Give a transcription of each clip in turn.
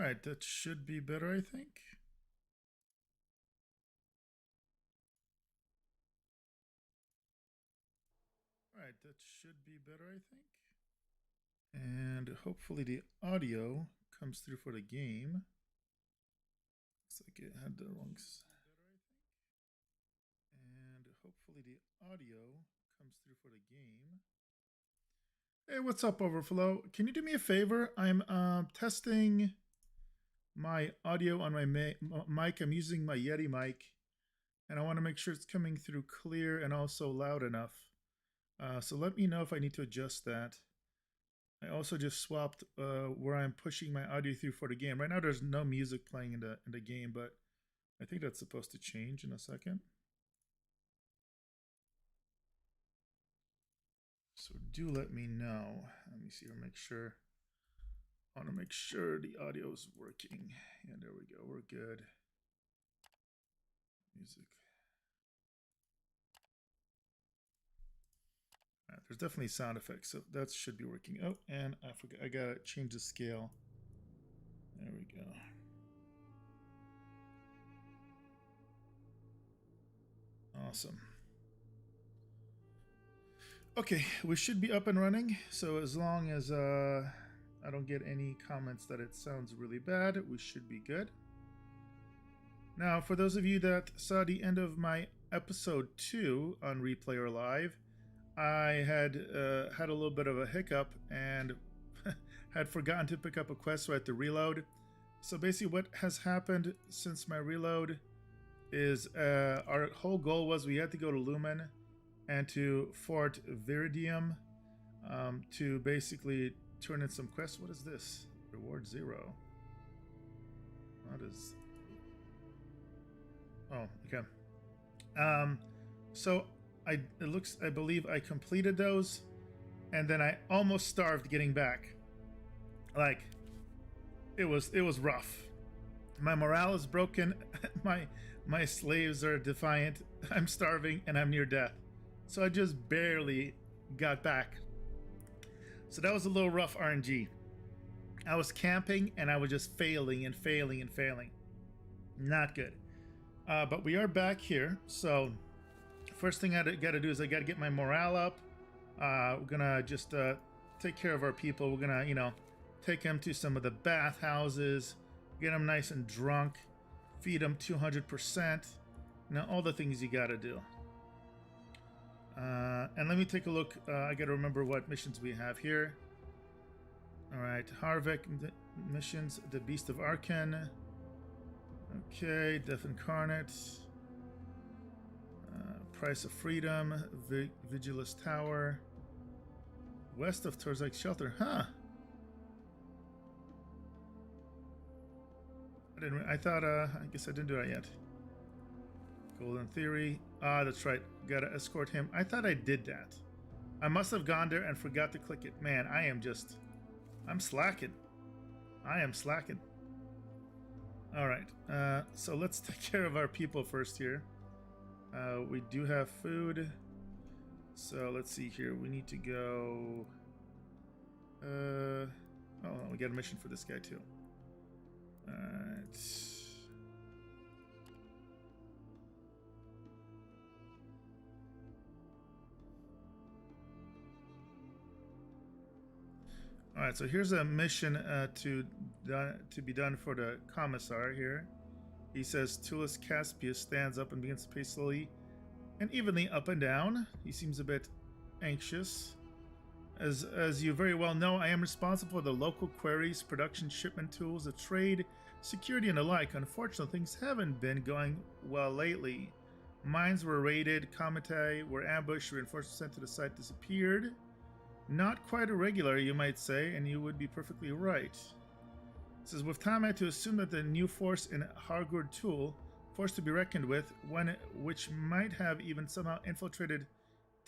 All right, that should be better, I think. All right, that should be better, I think. And hopefully the audio comes through for the game. Looks like it had the wrong. And hopefully the audio comes through for the game. Hey, what's up, Overflow? Can you do me a favor? I'm testing my audio on my mic. I'm using my Yeti mic, and I want to make sure it's coming through clear and also loud enough. So let me know if I need to adjust that. I also just swapped where I'm pushing my audio through for the game. Right now there's no music playing in the game, but I think that's supposed to change in a second. So do let me know. Let me see or make sure. I want to make sure the audio is working. Yeah, there we go. We're good. Music. Right, there's definitely sound effects, so that should be working. Oh, and I forgot. I gotta change the scale. There we go. Awesome. Okay, we should be up and running. So as long as I don't get any comments that it sounds really bad, we should be good. Now, for those of you that saw the end of my episode 2 on Replay or Live, I had had a little bit of a hiccup and had forgotten to pick up a quest, so I had to reload. So basically what has happened since my reload is our whole goal was we had to go to Lumen and to Fort Viridium to basically turn in some quests. What is this? Reward 0. What is... Oh, okay. So I believe I completed those, and then I almost starved getting back. Like, it was rough. My morale is broken. my slaves are defiant. I'm starving and I'm near death. So I just barely got back. So that was a little rough RNG. I was camping and I was just failing and failing and failing. Not good. But we are back here. So first thing I got to do is I got to get my morale up. We're gonna just take care of our people. We're gonna, take them to some of the bathhouses, get them nice and drunk, feed them 200%. All the things you got to do. And let me take a look. I got to remember what missions we have here. All right, Harvick missions, the Beast of Arkan. Okay, Death Incarnate. Price of Freedom, Vigilus Tower. West of Torzak Shelter, huh? I thought, I guess I didn't do that yet. Golden Theory. Ah, that's right. Gotta escort him. I thought I did that. I must have gone there and forgot to click it. Man, I'm slacking. I am slacking. Alright, so let's take care of our people first here. We do have food. So let's see here. We need to go... oh, we got a mission for this guy too. Alright. Alright, so here's a mission to be done for the commissar here. He says Tullus Caspius stands up and begins to pace slowly and evenly up and down. He seems a bit anxious. As you very well know, I am responsible for the local queries, production, shipment tools, the trade, security, and the like. Unfortunately, things haven't been going well lately. Mines were raided, commitae were ambushed, reinforcements sent to the site disappeared. Not quite irregular, you might say, and you would be perfectly right. It says, with time I had to assume that the new force in Hargur Tool, force to be reckoned with, which might have even somehow infiltrated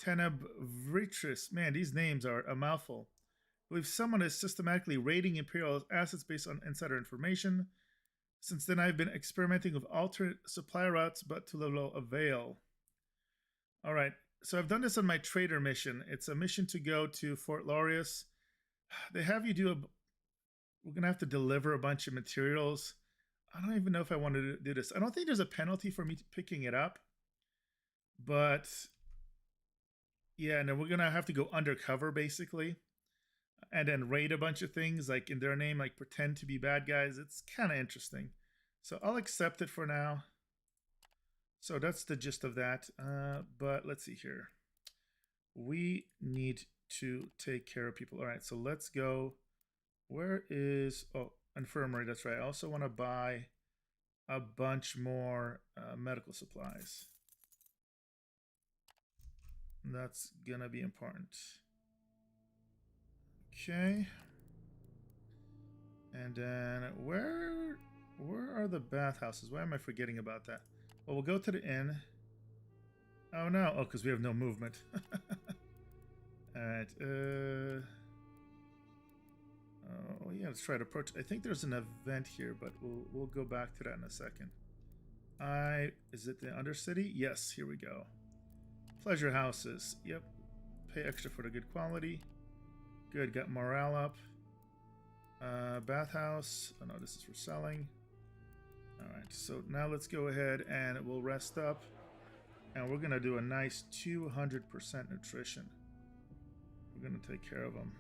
Tenebritris. Man, these names are a mouthful. I believe someone is systematically raiding Imperial assets based on insider information. Since then, I've been experimenting with alternate supply routes, but to little avail. All right, so I've done this on my trader mission. It's a mission to go to Fort Laureus. They have you do we're gonna have to deliver a bunch of materials. I don't even know if I want to do this. I don't think there's a penalty for me picking it up, but yeah, and then we're gonna have to go undercover basically, and then raid a bunch of things like in their name, like pretend to be bad guys. It's kind of interesting, so I'll accept it for now. So that's the gist of that. But let's see here. We need to take care of people. All right, so let's go. Where is, oh, infirmary, that's right. I also want to buy a bunch more medical supplies. That's gonna be important. Okay. And then where are the bathhouses? Why am I forgetting about that? Well, we'll go to the inn. Oh no, oh, because we have no movement. Alright, oh yeah, let's try to approach. I think there's an event here, but we'll go back to that in a second. Is it the Undercity? Yes, here we go. Pleasure houses. Yep. Pay extra for the good quality. Good, got morale up. Bathhouse. Oh no, this is for selling. Alright, so now let's go ahead and we'll rest up. And we're gonna do a nice 200% nutrition. We're gonna take care of them.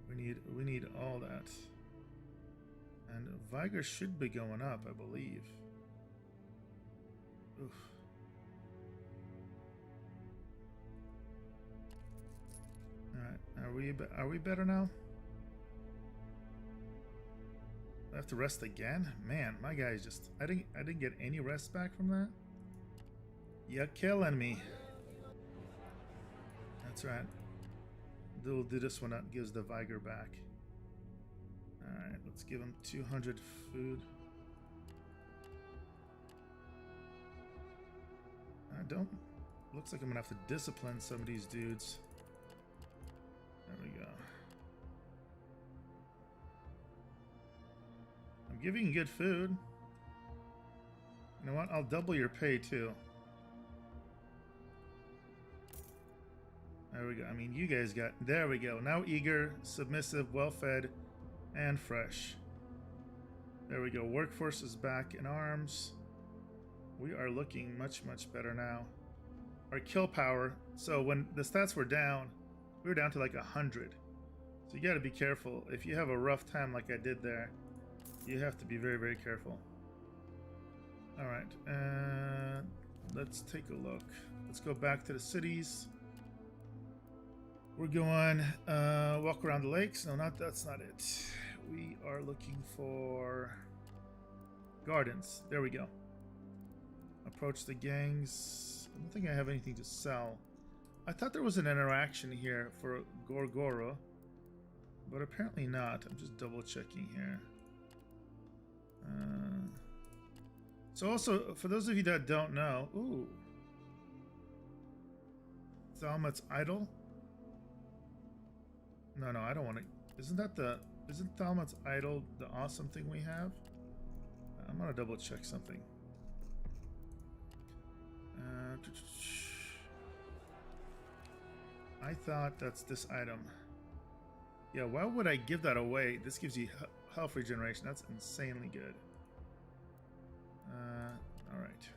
We need all that. And Vigor should be going up, I believe. Oof. Alright, are we better now? I have to rest again? Man, my guy's just I didn't get any rest back from that. You're killing me. That's right. We'll do this one that gives the Vigor back. Alright, let's give him 200 food. I don't... Looks like I'm gonna have to discipline some of these dudes. There we go. I'm giving you good food. You know what? I'll double your pay too. There we go. I mean, you guys got... There we go. Now eager, submissive, well-fed, and fresh. There we go. Workforce is back in arms. We are looking much, much better now. Our kill power... So when the stats were down, we were down to like 100. So you got to be careful. If you have a rough time like I did there, you have to be very, very careful. Alright. Let's take a look. Let's go back to the cities. We're going walk around the lakes. No, that's not it. We are looking for gardens. There we go. Approach the gangs. I don't think I have anything to sell. I thought there was an interaction here for Gorgoro, but apparently not. I'm just double checking here. So also, for those of you that don't know, ooh, Thalmud's Idol. No, I don't want to. Isn't Thalmud's Idol the awesome thing we have? I'm gonna double check something. I thought that's this item. Yeah, why would I give that away? This gives you health regeneration. That's insanely good. Alright.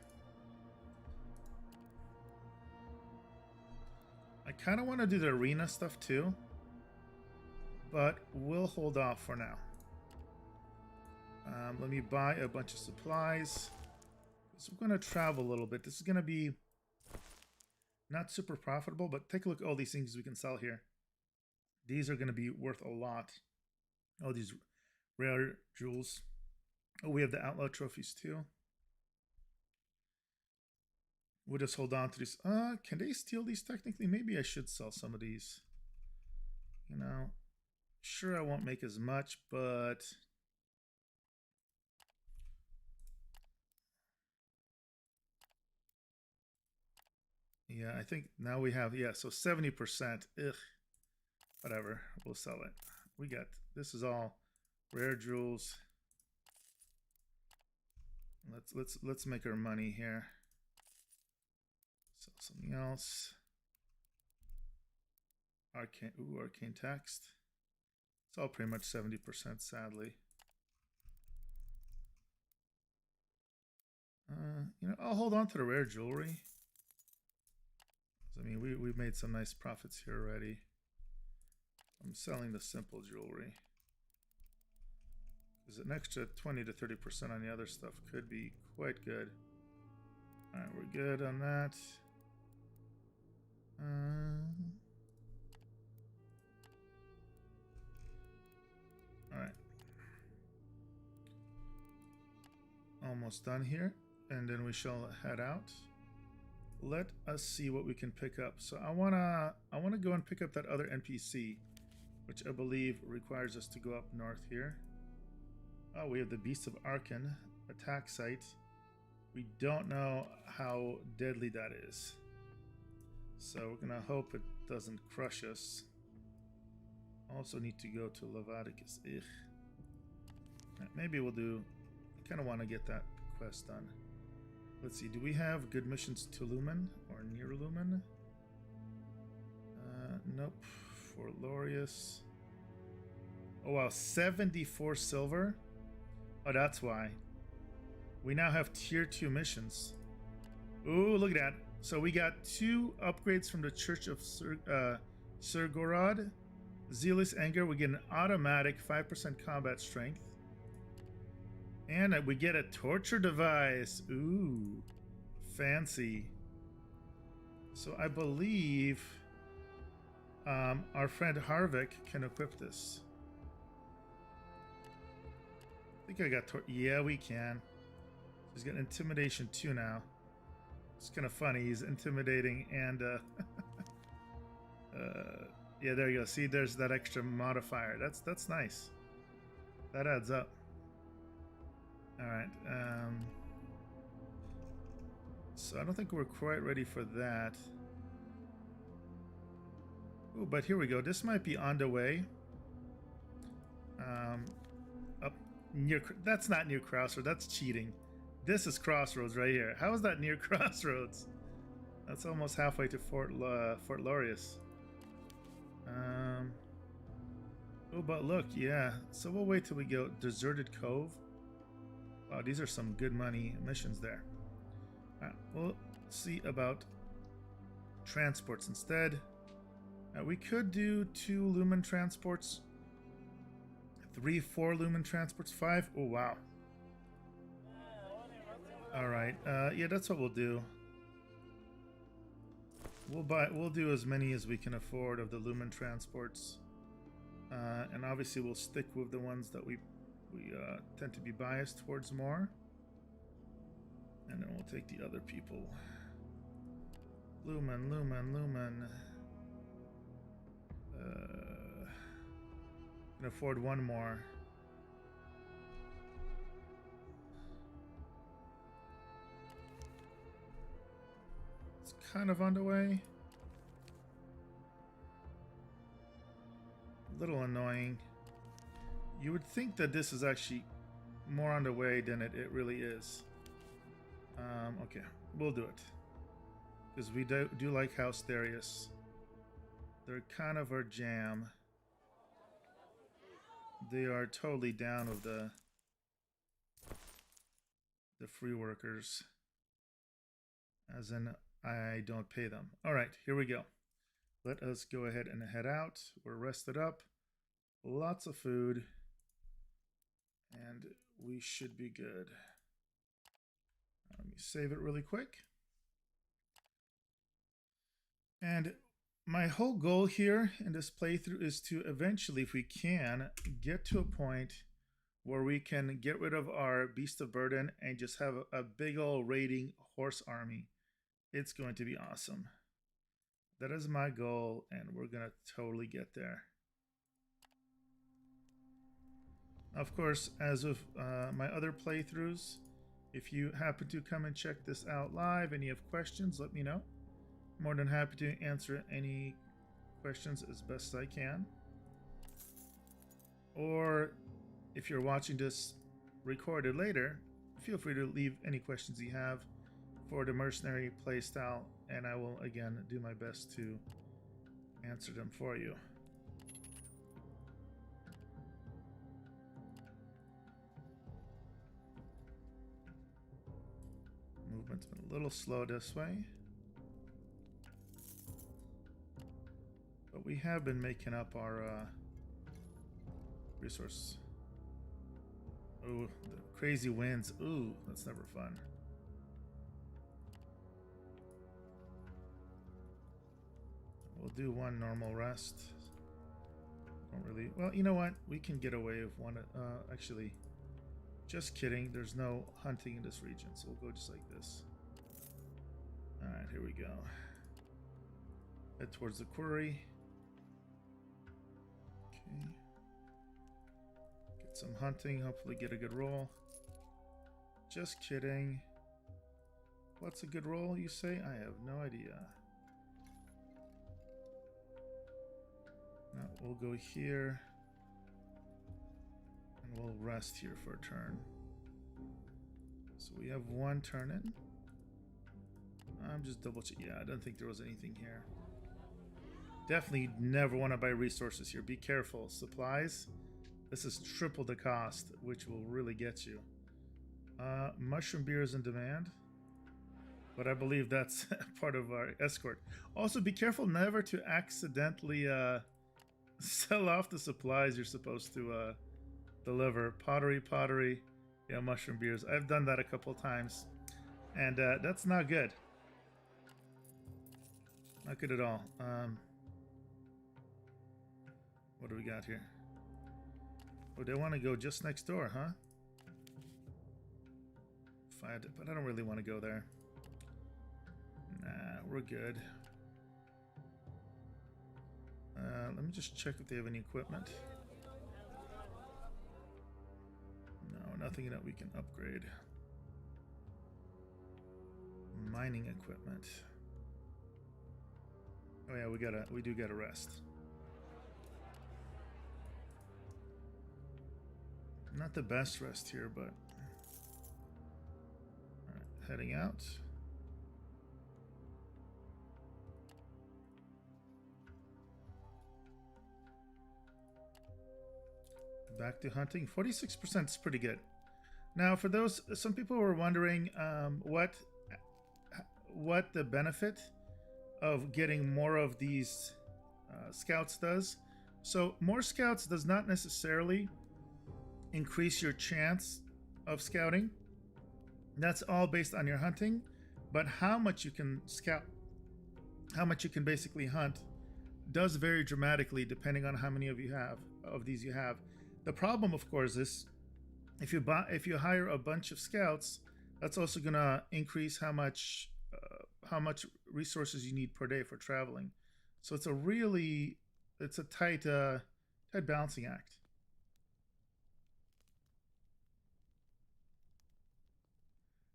I kind of want to do the arena stuff too, but we'll hold off for now. Let me buy a bunch of supplies. So we're going to travel a little bit. This is going to be not super profitable, but take a look at all these things we can sell here. These are going to be worth a lot. Oh, these rare jewels. Oh, we have the outlaw trophies too. We'll just hold on to these. Can they steal these technically? Maybe I should sell some of these. You know, sure I won't make as much, but... Yeah, I think now we have, yeah, so 70%. Ugh. Whatever, we'll sell it. We got, this is all rare jewels. Let's make our money here. Sell something else. Arcane text. It's all pretty much 70%, sadly. You know, I'll hold on to the rare jewelry. I mean, we've made some nice profits here already. I'm selling the simple jewelry. Because an extra 20 to 30% on the other stuff could be quite good. Alright, we're good on that. Alright. Almost done here. And then we shall head out. Let us see what we can pick up. So I wanna go and pick up that other NPC, which I believe requires us to go up north here. Oh, we have the Beast of Arkan attack site. We don't know how deadly that is. So we're gonna hope it doesn't crush us. Also need to go to Leviticus. Maybe we'll do... I kind of want to get that quest done. Let's see, do we have good missions to Lumen or near Lumen? Nope. For Lorius. Oh wow, 74 silver? Oh, that's why. We now have tier 2 missions. Ooh, look at that. So we got 2 upgrades from the Church of Surgorod. Zealous Anger, we get an automatic 5% combat strength. And we get a torture device. Ooh, fancy. So I believe our friend Harvick can equip this. I think I got yeah, we can. He's got intimidation 2 now. It's kind of funny. He's intimidating and yeah, there you go. See, there's that extra modifier. That's nice. That adds up. All right. So I don't think we're quite ready for that. Oh, but here we go. This might be on the way. Up near. That's not near Crossroads. That's cheating. This is Crossroads right here. How is that near Crossroads? That's almost halfway to Fort Lorius. Oh, but look, yeah. So we'll wait till we go Deserted Cove. Wow, these are some good money missions there. We'll see about transports instead. We could do 2 lumen transports, 3, 4 lumen transports, 5. Oh wow. All right. Yeah, that's what we'll do. We'll do as many as we can afford of the lumen transports, and obviously we'll stick with the ones that we tend to be biased towards more, and then we'll take the other people. Lumen. Can afford 1 more. It's kind of on the way. A little annoying. You would think that this is actually more on the way than it really is. Okay, we'll do it. Because we do like House Darius. They're kind of our jam. They are totally down with the free workers. As in, I don't pay them. All right, here we go. Let us go ahead and head out. We're rested up. Lots of food. And we should be good. Let me save it really quick. And my whole goal here in this playthrough is to eventually, if we can, get to a point where we can get rid of our Beast of Burden and just have a big old raiding horse army. It's going to be awesome. That is my goal, and we're going to totally get there. Of course, as with my other playthroughs, if you happen to come and check this out live and you have questions, let me know. More than happy to answer any questions as best I can. Or if you're watching this recorded later, feel free to leave any questions you have for the Mercenary playstyle, and I will again do my best to answer them for you. Movement's been a little slow this way. But we have been making up our resource. Ooh, the crazy winds. Ooh, that's never fun. We'll do one normal rest. Don't really. Well, you know what? We can get away with one. Actually, just kidding. There's no hunting in this region, so we'll go just like this. All right, here we go. Head towards the quarry. Okay. Get some hunting. Hopefully, get a good roll. Just kidding. What's a good roll, you say? I have no idea. No, we'll go here. And we'll rest here for a turn. So we have one turn in. I'm just double checking. Yeah, I don't think there was anything here. Definitely never want to buy resources here. Be careful. Supplies. This is triple the cost, which will really get you. Mushroom beer is in demand. But I believe that's part of our escort. Also, be careful never to accidentally sell off the supplies you're supposed to deliver. Pottery. Yeah, mushroom beers. I've done that a couple times. And that's not good. Not good at all. What do we got here? Oh, they want to go just next door, huh? But I don't really want to go there. Nah, we're good. Let me just check if they have any equipment. No, nothing that we can upgrade. Mining equipment. Oh yeah, we do gotta rest. Not the best rest here, but all right, heading out. Back to hunting. 46% is pretty good. Now, for those, some people were wondering what the benefit of getting more of these scouts does. So more scouts does not necessarily increase your chance of scouting. That's all based on your hunting, but how much you can scout, how much you can basically hunt, does vary dramatically depending on how many of these you have. The problem, of course, is if you hire a bunch of scouts, that's also gonna increase how much resources you need per day for traveling. So it's a tight balancing act.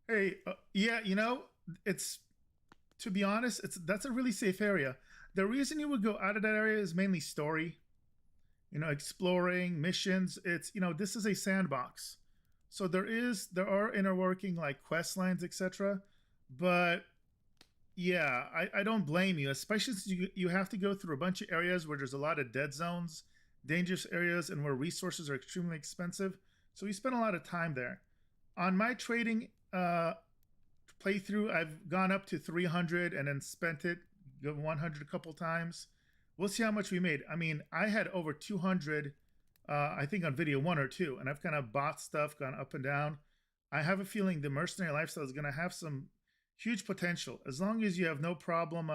Hey, yeah, to be honest, that's a really safe area. The reason you would go out of that area is mainly story. Exploring missions. This is a sandbox, so there are interworking like quest lines, etc. But yeah, I don't blame you, especially since you have to go through a bunch of areas where there's a lot of dead zones, dangerous areas, and where resources are extremely expensive. So you spend a lot of time there. On my trading playthrough, I've gone up to 300 and then spent it 100 a couple times. We'll see how much we made. I mean, I had over 200, I think on video 1 or 2, and I've kind of bought stuff, gone up and down. I have a feeling the mercenary lifestyle is going to have some huge potential, as long as you have no problem,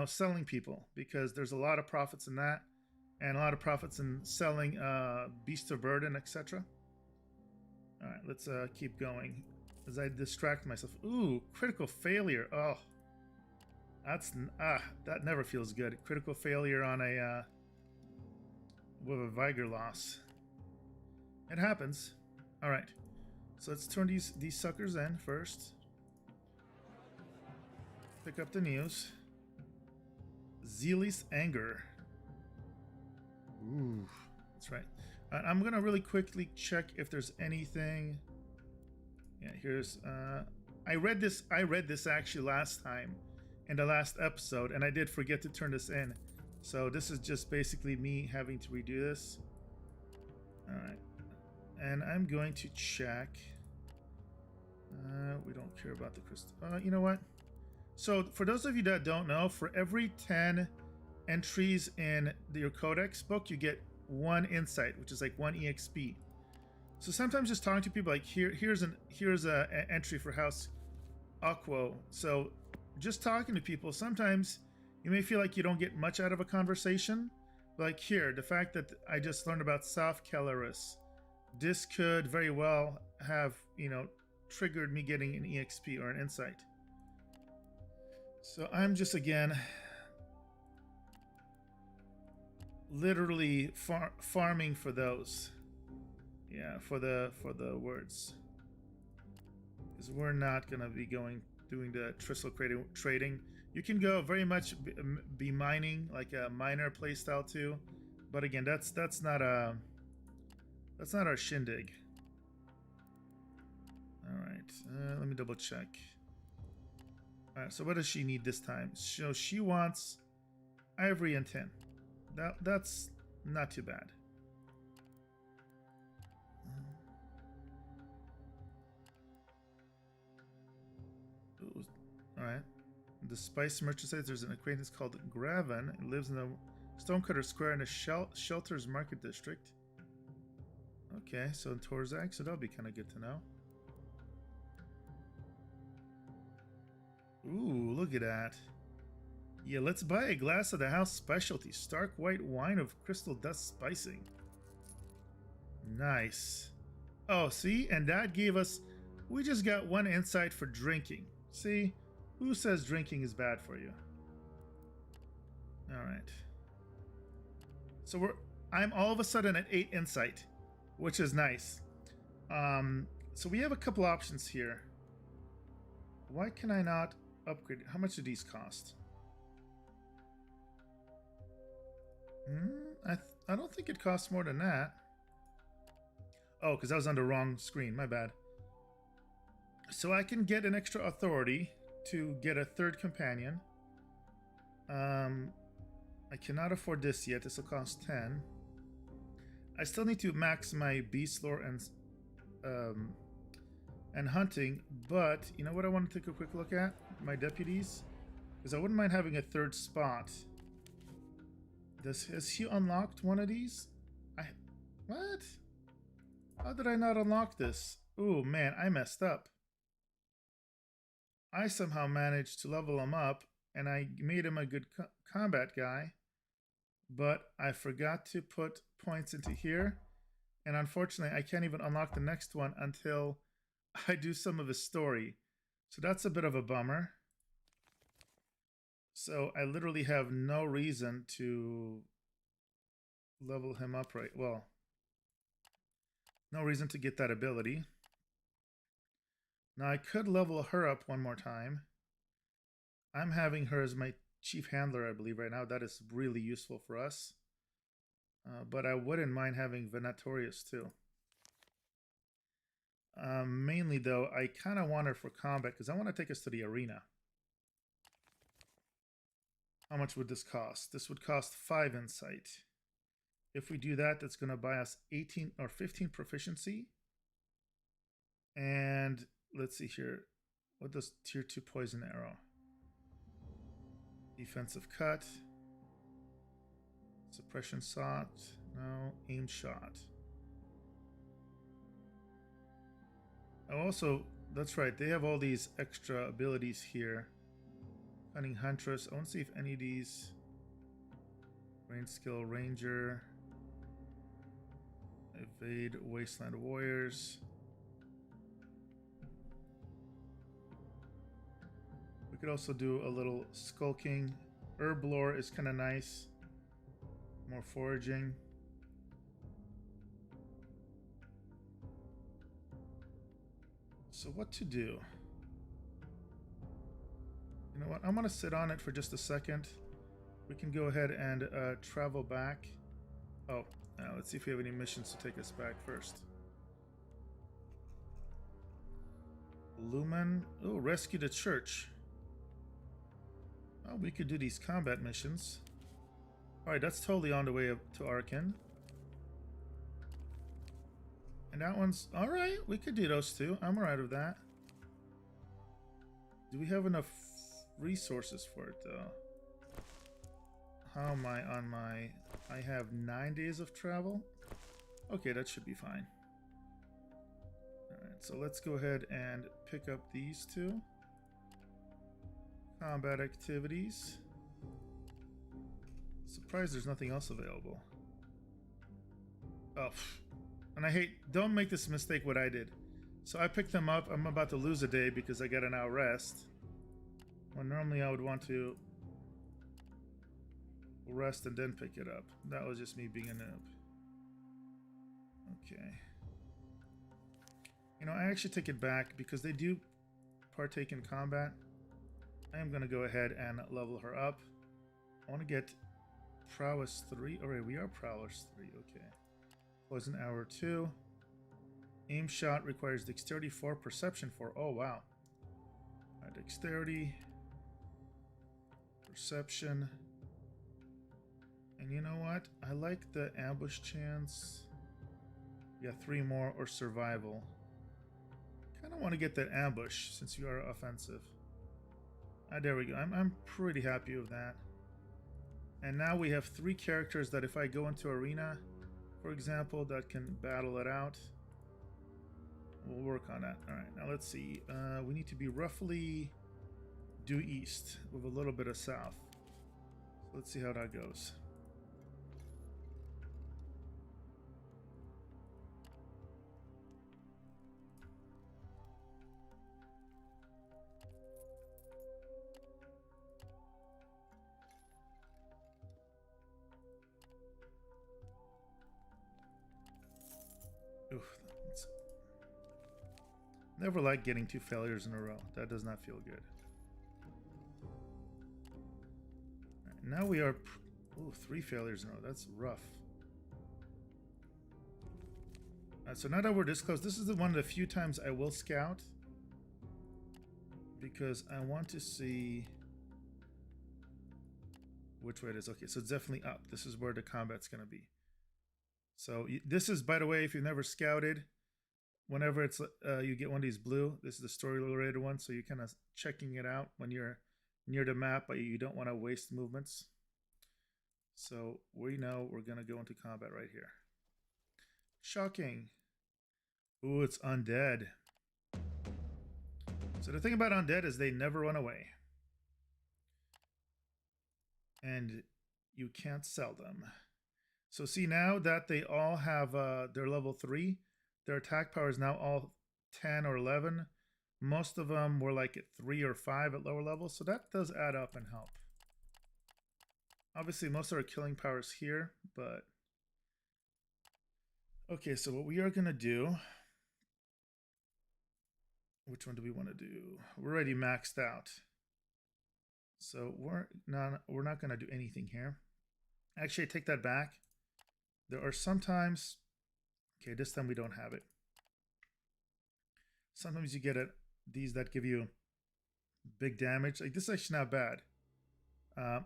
selling people, because there's a lot of profits in that, and a lot of profits in selling beasts of burden, etc. All right, let's keep going as I distract myself. Ooh, critical failure. Oh. That never feels good. Critical failure on with a Vagrus loss. It happens. All right, so let's turn these suckers in first. Pick up the news. Zealous anger. Ooh, that's right. I'm gonna really quickly check if there's anything. Yeah, here's. I read this actually last time. In the last episode, and I did forget to turn this in, so this is just basically me having to redo this. All right, and I'm going to check. We don't care about the crystal. You know what? So for those of you that don't know, for every 10 entries in your codex book, you get 1 insight, which is like 1 exp. So sometimes just talking to people like here's a entry for House Aquo. So just talking to people, sometimes you may feel like you don't get much out of a conversation. Like here, the fact that I just learned about South Kelleris, this could very well have, you know, triggered me getting an exp or an insight. So I'm just again literally farming for those. Yeah, for the words, because we're not gonna be doing the Tristle trading. You can go very much be mining, like a miner playstyle too, but again, that's not our shindig. All right, let me double check. All right, so what does she need this time? So she wants ivory and tin. That's not too bad. All right. The spice merchant says there's an acquaintance called Graven. It lives in the Stonecutter Square in the Shelters Market District. Okay, so in Torzak, so that'll be kind of good to know. Ooh, look at that. Yeah, let's buy a glass of the house specialty. Stark white wine of crystal dust spicing. Nice. Oh, see? And that gave us... We just got 1 insight for drinking. See? Who says drinking is bad for you? Alright. So I'm all of a sudden at 8 insight, which is nice. So we have a couple options here. Why can I not upgrade? How much do these cost? I don't think it costs more than that. Oh, because I was on the wrong screen. My bad. So I can get an extra authority to get a 3rd companion. I cannot afford this yet. This will cost 10. I still need to max my beast lore and hunting, but you know what I want to take a quick look at? My deputies. Because I wouldn't mind having a 3rd spot. Has he unlocked one of these? What? How did I not unlock this? Oh man, I messed up. I somehow managed to level him up, and I made him a good combat guy, but I forgot to put points into here, and unfortunately I can't even unlock the next one until I do some of his story. So that's a bit of a bummer. So I literally have no reason to level him up right. Well, no reason to get that ability. Now I could level her up one more time. I'm having her as my chief handler, I believe, right now. That is really useful for us. But I wouldn't mind having Venatorius too. Mainly though, I kind of want her for combat because I want to take us to the arena. How much would this cost? This would cost 5 insight. If we do that, that's going to buy us 18 or 15 proficiency. And let's see here. What does tier 2 poison arrow? Defensive cut. Suppression shot. No. Aim shot. Oh, also, that's right. They have all these extra abilities here. Cunning Huntress. I want to see if any of these. Range skill Ranger. Evade Wasteland Warriors. We could also do a little skulking. Herb lore is kind of nice. More foraging. So what to do? You know what? I'm going to sit on it for just a second. We can go ahead and travel back. Oh, let's see if we have any missions to take us back first. Lumen. Oh, rescue the church. Oh, we could do these combat missions. Alright, that's totally on the way up to Arkin. And that one's... Alright, we could do those two. I'm alright with that. Do we have enough resources for it though? How am I on my... I have 9 days of travel. Okay, that should be fine. Alright, so let's go ahead and pick up these two. Combat activities. Surprised there's nothing else available. Oh, and I hate... Don't make this mistake what I did. So I picked them up. I'm about to lose a day because I got an hour rest. When normally I would want to rest and then pick it up. That was just me being a noob. Okay. You know, I actually take it back because they do partake in combat. I am going to go ahead and level her up. I want to get prowess 3. Alright, we are prowess 3. Okay. Poison hour 2. Aim shot requires dexterity 4, perception 4. Oh, wow. Alright, dexterity, perception. And you know what? I like the ambush chance. Yeah, 3 more, or survival. Kind of want to get that ambush since you are offensive. There we go. I'm pretty happy with that. And now we have 3 characters that if I go into arena, for example, that can battle it out. We'll work on that. Alright, now let's see. We need to be roughly due east with a little bit of south. So let's see how that goes. Oof, never like getting 2 failures in a row. That does not feel good. Right, now we are... Ooh, 3 failures in a row. That's rough. So now that we're this close, this is one of the few times I will scout. Because I want to see which way it is. Okay, so it's definitely up. This is where the combat's going to be. So this is, by the way, if you've never scouted, whenever it's you get one of these blue, this is the story related one, so you're kind of checking it out when you're near the map, but you don't want to waste movements. So we know we're going to go into combat right here. Shocking. Ooh, it's undead. So the thing about undead is they never run away. And you can't sell them. So see, now that they all have their level 3, their attack power is now all 10 or 11. Most of them were like at 3 or 5 at lower levels, so that does add up and help. Obviously, most of our killing power is here, but... Okay, so what we are going to do... Which one do we want to do? We're already maxed out. So we're not going to do anything here. Actually, I take that back. There are sometimes... Okay, this time we don't have it. Sometimes you get these that give you big damage. Like, this is actually not bad.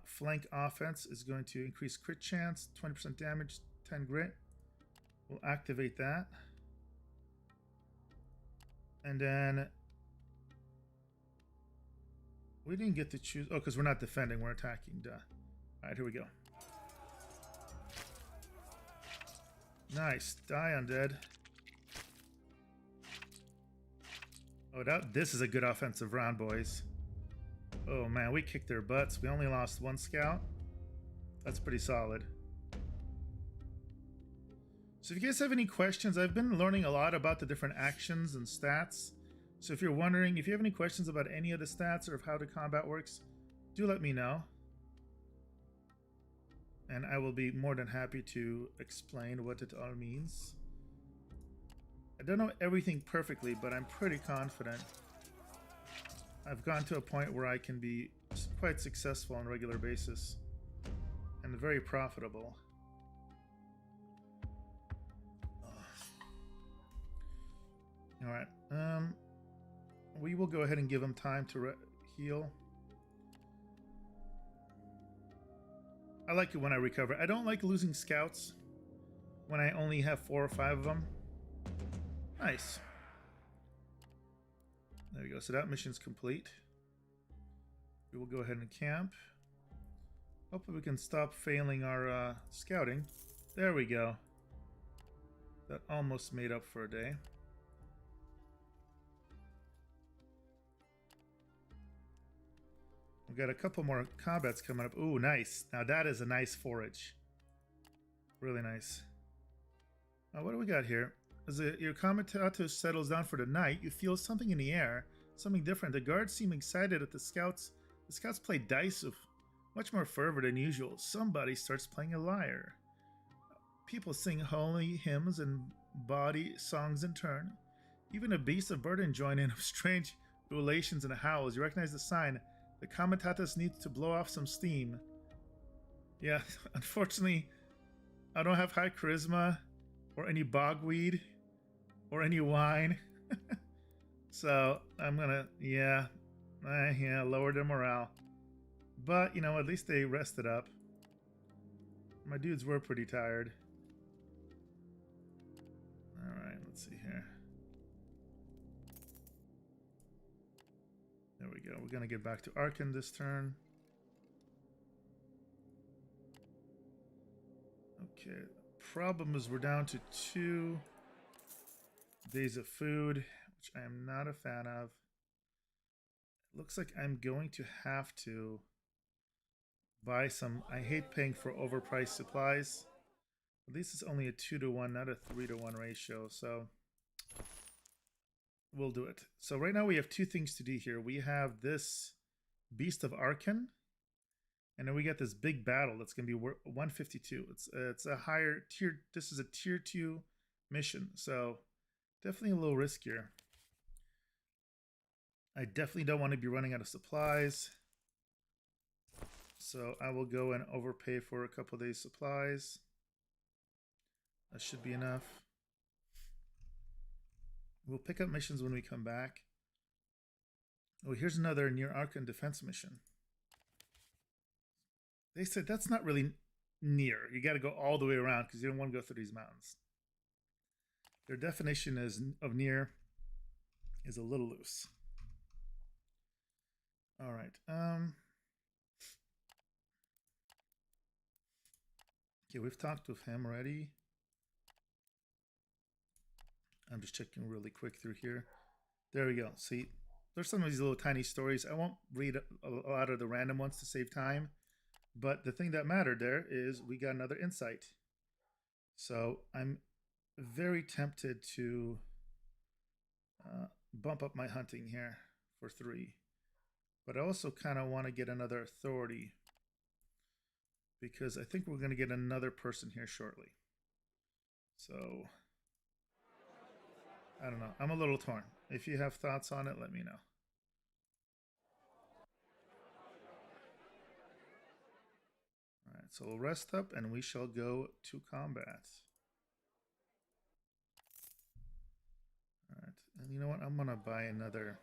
Flank offense is going to increase crit chance, 20% damage, 10 grit. We'll activate that. And then we didn't get to choose. Oh, because we're not defending, we're attacking. Duh. All right, here we go. Nice. Die, undead. Oh, this is a good offensive round, boys. Oh, man, we kicked their butts. We only lost 1 scout. That's pretty solid. So if you guys have any questions, I've been learning a lot about the different actions and stats. So if you're wondering, if you have any questions about any of the stats or of how the combat works, do let me know. And I will be more than happy to explain what it all means. I don't know everything perfectly, but I'm pretty confident. I've gotten to a point where I can be quite successful on a regular basis. And very profitable. Alright. We will go ahead and give him time to heal. I like it when I recover. I don't like losing scouts when I only have 4 or 5 of them. Nice. There we go. So that mission's complete. We will go ahead and camp. Hopefully we can stop failing our scouting. There we go. That almost made up for a day. We've got a couple more combats coming up. Ooh, nice. Now that is a nice forage. Really nice. What do we got here? As your commentator settles down for the night, you feel something in the air, something different. The guards seem excited at the scouts. The scouts play Decisive, much more fervor than usual. Somebody starts playing a lyre. People sing holy hymns and bawdy songs in turn. Even a beast of burden join in of strange ululations and howls. You recognize the sign. The commentatus needs to blow off some steam. Yeah, unfortunately, I don't have high charisma or any bogweed or any wine. So I'm gonna, yeah, lower their morale. But, you know, at least they rested up. My dudes were pretty tired. Alright, let's see here. There we go. We're gonna get back to Arkan this turn. Okay, problem is we're down to 2 days of food, which I am not a fan of. It looks like I'm going to have to buy some. I hate paying for overpriced supplies. At least it's only a 2-to-1, not a 3-to-1 ratio, so we'll do it. So right now we have 2 things to do here. We have this Beast of Arkan, and then we got this big battle that's going to be 152. It's a higher tier. This is a tier 2 mission, so definitely a little riskier. I definitely don't want to be running out of supplies, so I will go and overpay for a couple days supplies. That should be enough. We'll pick up missions when we come back. Oh, here's another near Arkan defense mission. They said that's not really near. You got to go all the way around because you don't want to go through these mountains. Their definition of near is a little loose. All right. Okay, we've talked with him already. I'm just checking really quick through here. There we go. See, there's some of these little tiny stories. I won't read a lot of the random ones to save time. But the thing that mattered there is we got another insight. So I'm very tempted to bump up my hunting here for 3. But I also kind of want to get another authority, because I think we're going to get another person here shortly. So I don't know. I'm a little torn. If you have thoughts on it, let me know. All right, so we'll rest up and we shall go to combat. All right, and you know what? I'm gonna buy another.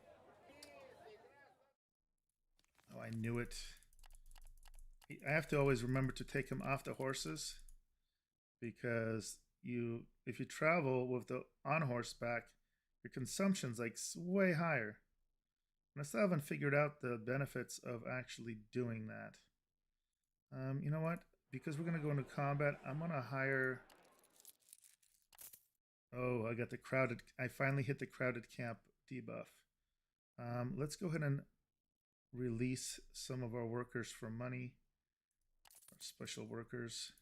Oh, I knew it. I have to always remember to take him off the horses, because if you travel with the on horseback, your consumption's like way higher. And I still haven't figured out the benefits of actually doing that. You know what? Because we're gonna go into combat, I'm gonna hire. Oh, I got the crowded. I finally hit the crowded camp debuff. Let's go ahead and release some of our workers for money. Our special workers.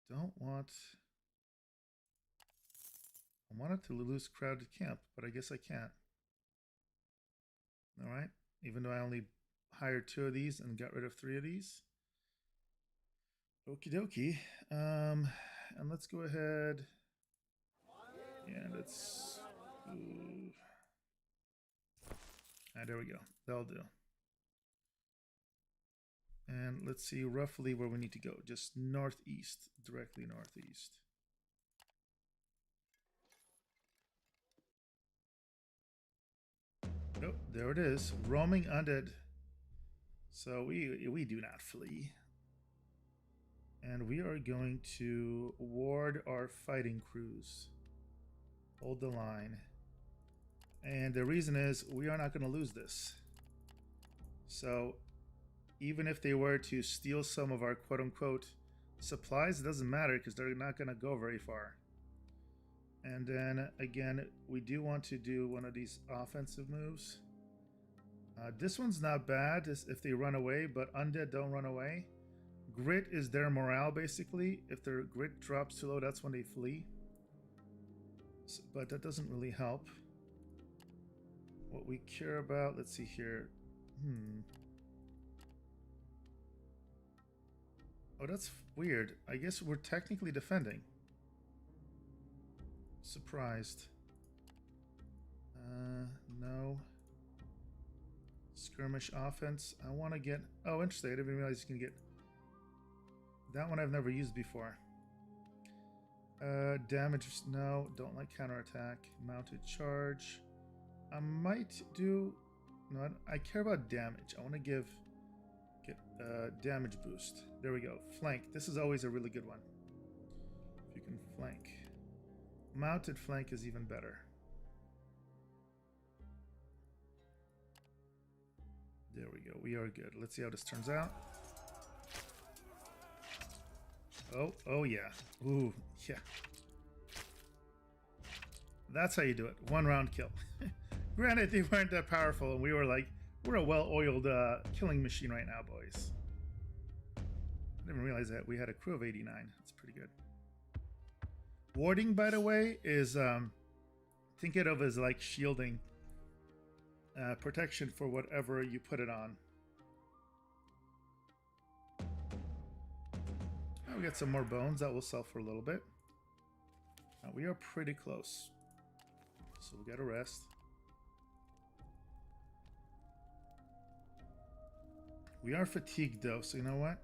Don't want. I wanted to lose crowded camp, but I guess I can't. All right, even though I only hired 2 of these and got rid of 3 of these. Okie dokie. And let's go ahead. Yeah, let's. There we go. That'll do. And let's see roughly where we need to go. Just northeast, directly northeast. Oh, there it is. Roaming undead. So we do not flee. And we are going to ward our fighting crews. Hold the line. And the reason is we are not going to lose this. So even if they were to steal some of our quote-unquote supplies, it doesn't matter because they're not going to go very far. And then again, we do want to do one of these offensive moves. This one's not bad if they run away, but undead don't run away. Grit is their morale, basically. If their grit drops too low, that's when they flee. So, but that doesn't really help. What we care about, let's see here. Oh, that's weird. I guess we're technically defending. Surprised. No. Skirmish offense. I want to get... Oh, interesting. I didn't realize you can get... That one I've never used before. Damage. No. Don't like counterattack. Mounted charge. I might do... No, I care about damage. I want to get damage boost. There we go. Flank. This is always a really good one. If you can flank. Mounted flank is even better. There we go. We are good. Let's see how this turns out. Oh yeah. Ooh, yeah. That's how you do it. One round kill. Granted, they weren't that powerful, and we were like, we're a well-oiled killing machine right now, boys. I didn't realize that we had a crew of 89. That's pretty good. Warding, by the way, is think it of as like shielding, protection for whatever you put it on. We got some more bones that will sell for a little bit. We are pretty close, so we got to rest. We are fatigued though, so you know what?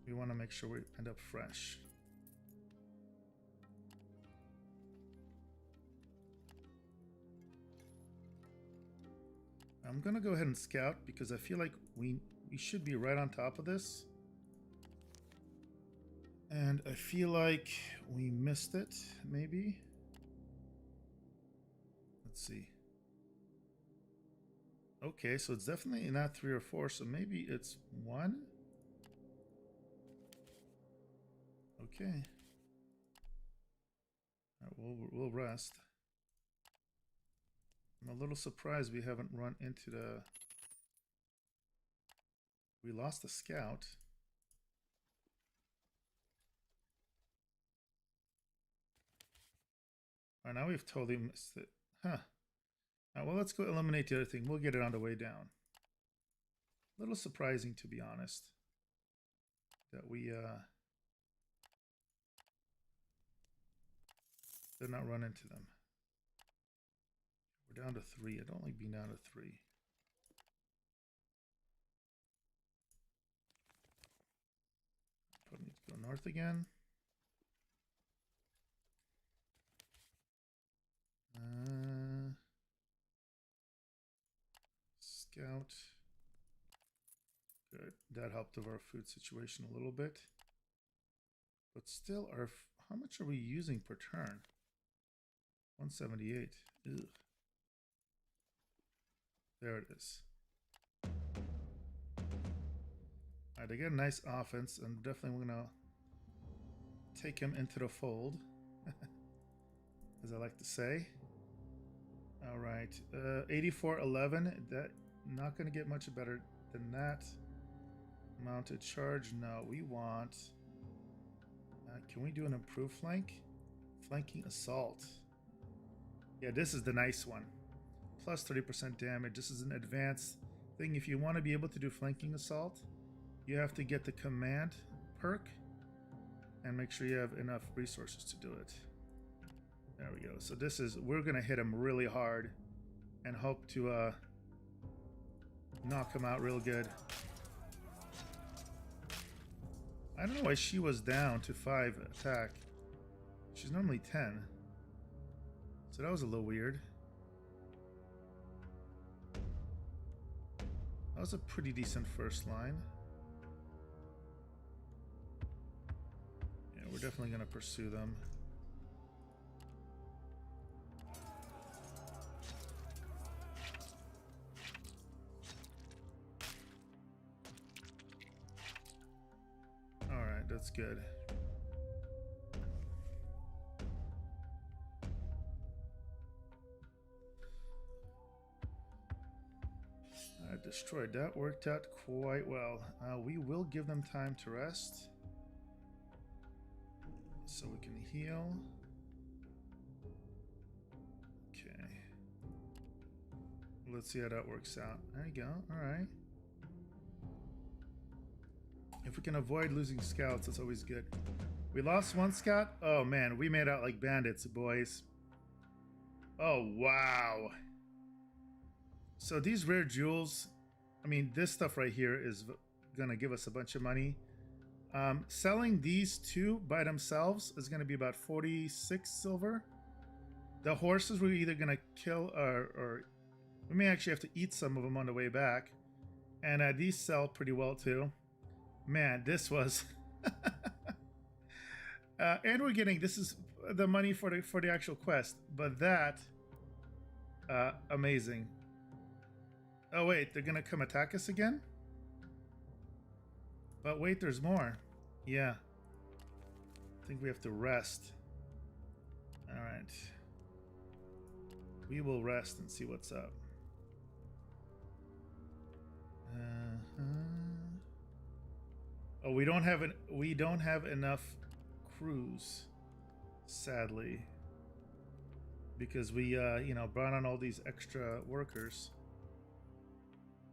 We want to make sure we end up fresh. I'm gonna go ahead and scout because I feel like we should be right on top of this. And I feel like we missed it, maybe. Let's see. Okay, so it's definitely not 3 or 4, so maybe it's 1. Okay. We'll rest. I'm a little surprised we haven't run into the... We lost the scout. All right, now we've totally missed it. Huh. All right, well, let's go eliminate the other thing. We'll get it on the way down. A little surprising, to be honest, that we did not run into them. We're down to 3. I don't like being down to 3. Probably need to go north again. Scout. Good. That helped with our food situation a little bit. But still, how much are we using per turn? 178. Ugh. There it is. Alright, they get a nice offense, and definitely we're gonna take him into the fold, as I like to say. Alright, 84-11. That not gonna get much better than that. Mounted charge, no. We want... can we do an improved flank? Flanking assault. Yeah, this is the nice one. Plus 30% damage. This is an advanced thing. If you want to be able to do flanking assault, you have to get the command perk and make sure you have enough resources to do it. There we go. So this is, we're going to hit him really hard and hope to knock him out real good. I don't know why she was down to 5 attack. She's normally 10. So that was a little weird. That was a pretty decent first line. Yeah, we're definitely going to pursue them. That's good. Destroyed. That worked out quite well. We will give them time to rest. So we can heal. Okay. Let's see how that works out. There you go. Alright. If we can avoid losing scouts, that's always good. We lost one scout? Oh man, we made out like bandits, boys. Oh wow. So these rare jewels, I mean, this stuff right here is gonna give us a bunch of money. Selling these two by themselves is gonna be about 46 silver. The horses we're either gonna kill or we may actually have to eat some of them on the way back. And these sell pretty well too. Man, this was and we're getting, this is the money for the actual quest, but that amazing. Oh wait, they're gonna come attack us again? But wait, there's more. Yeah. I think we have to rest. Alright. We will rest and see what's up. Oh, we don't have enough crews, sadly. Because we you know, brought on all these extra workers.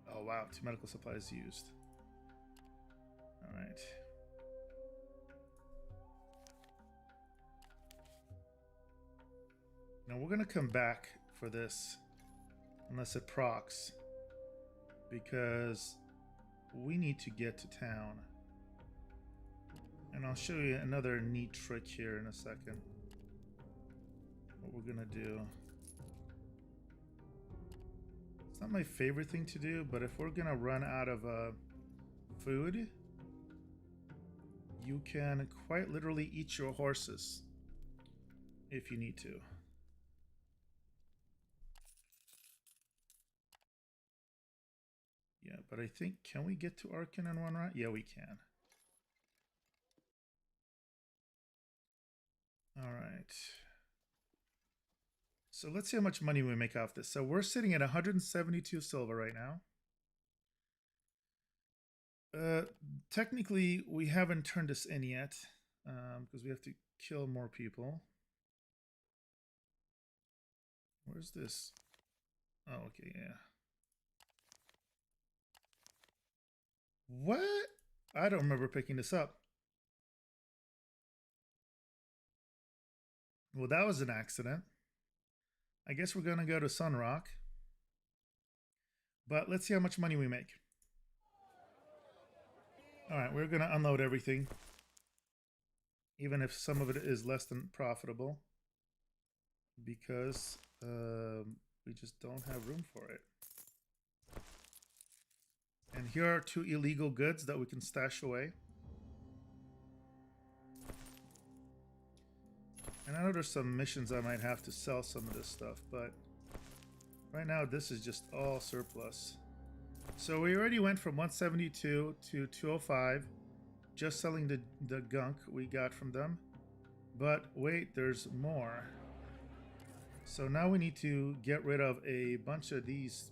Oh wow, 2 medical supplies used. All right. Now we're gonna come back for this, unless it procs, because we need to get to town. And I'll show you another neat trick here in a second. What we're gonna do. It's not my favorite thing to do, but if we're gonna run out of food, you can quite literally eat your horses if you need to. Yeah, but I think, can we get to Arkin in one run? Yeah, we can. All right. So let's see how much money we make off this. So we're sitting at 172 silver right now. Technically, we haven't turned this in yet because we have to kill more people. Where's this? Oh, okay, yeah. What? I don't remember picking this up. Well, that was an accident. I guess we're going to go to Sunrock. But let's see how much money we make. Alright, we're going to unload everything. Even if some of it is less than profitable. Because we just don't have room for it. And here are 2 illegal goods that we can stash away. And I know there's some missions I might have to sell some of this stuff, but right now this is just all surplus. So we already went from 172 to 205, just selling the gunk we got from them. But wait, there's more. So now we need to get rid of a bunch of these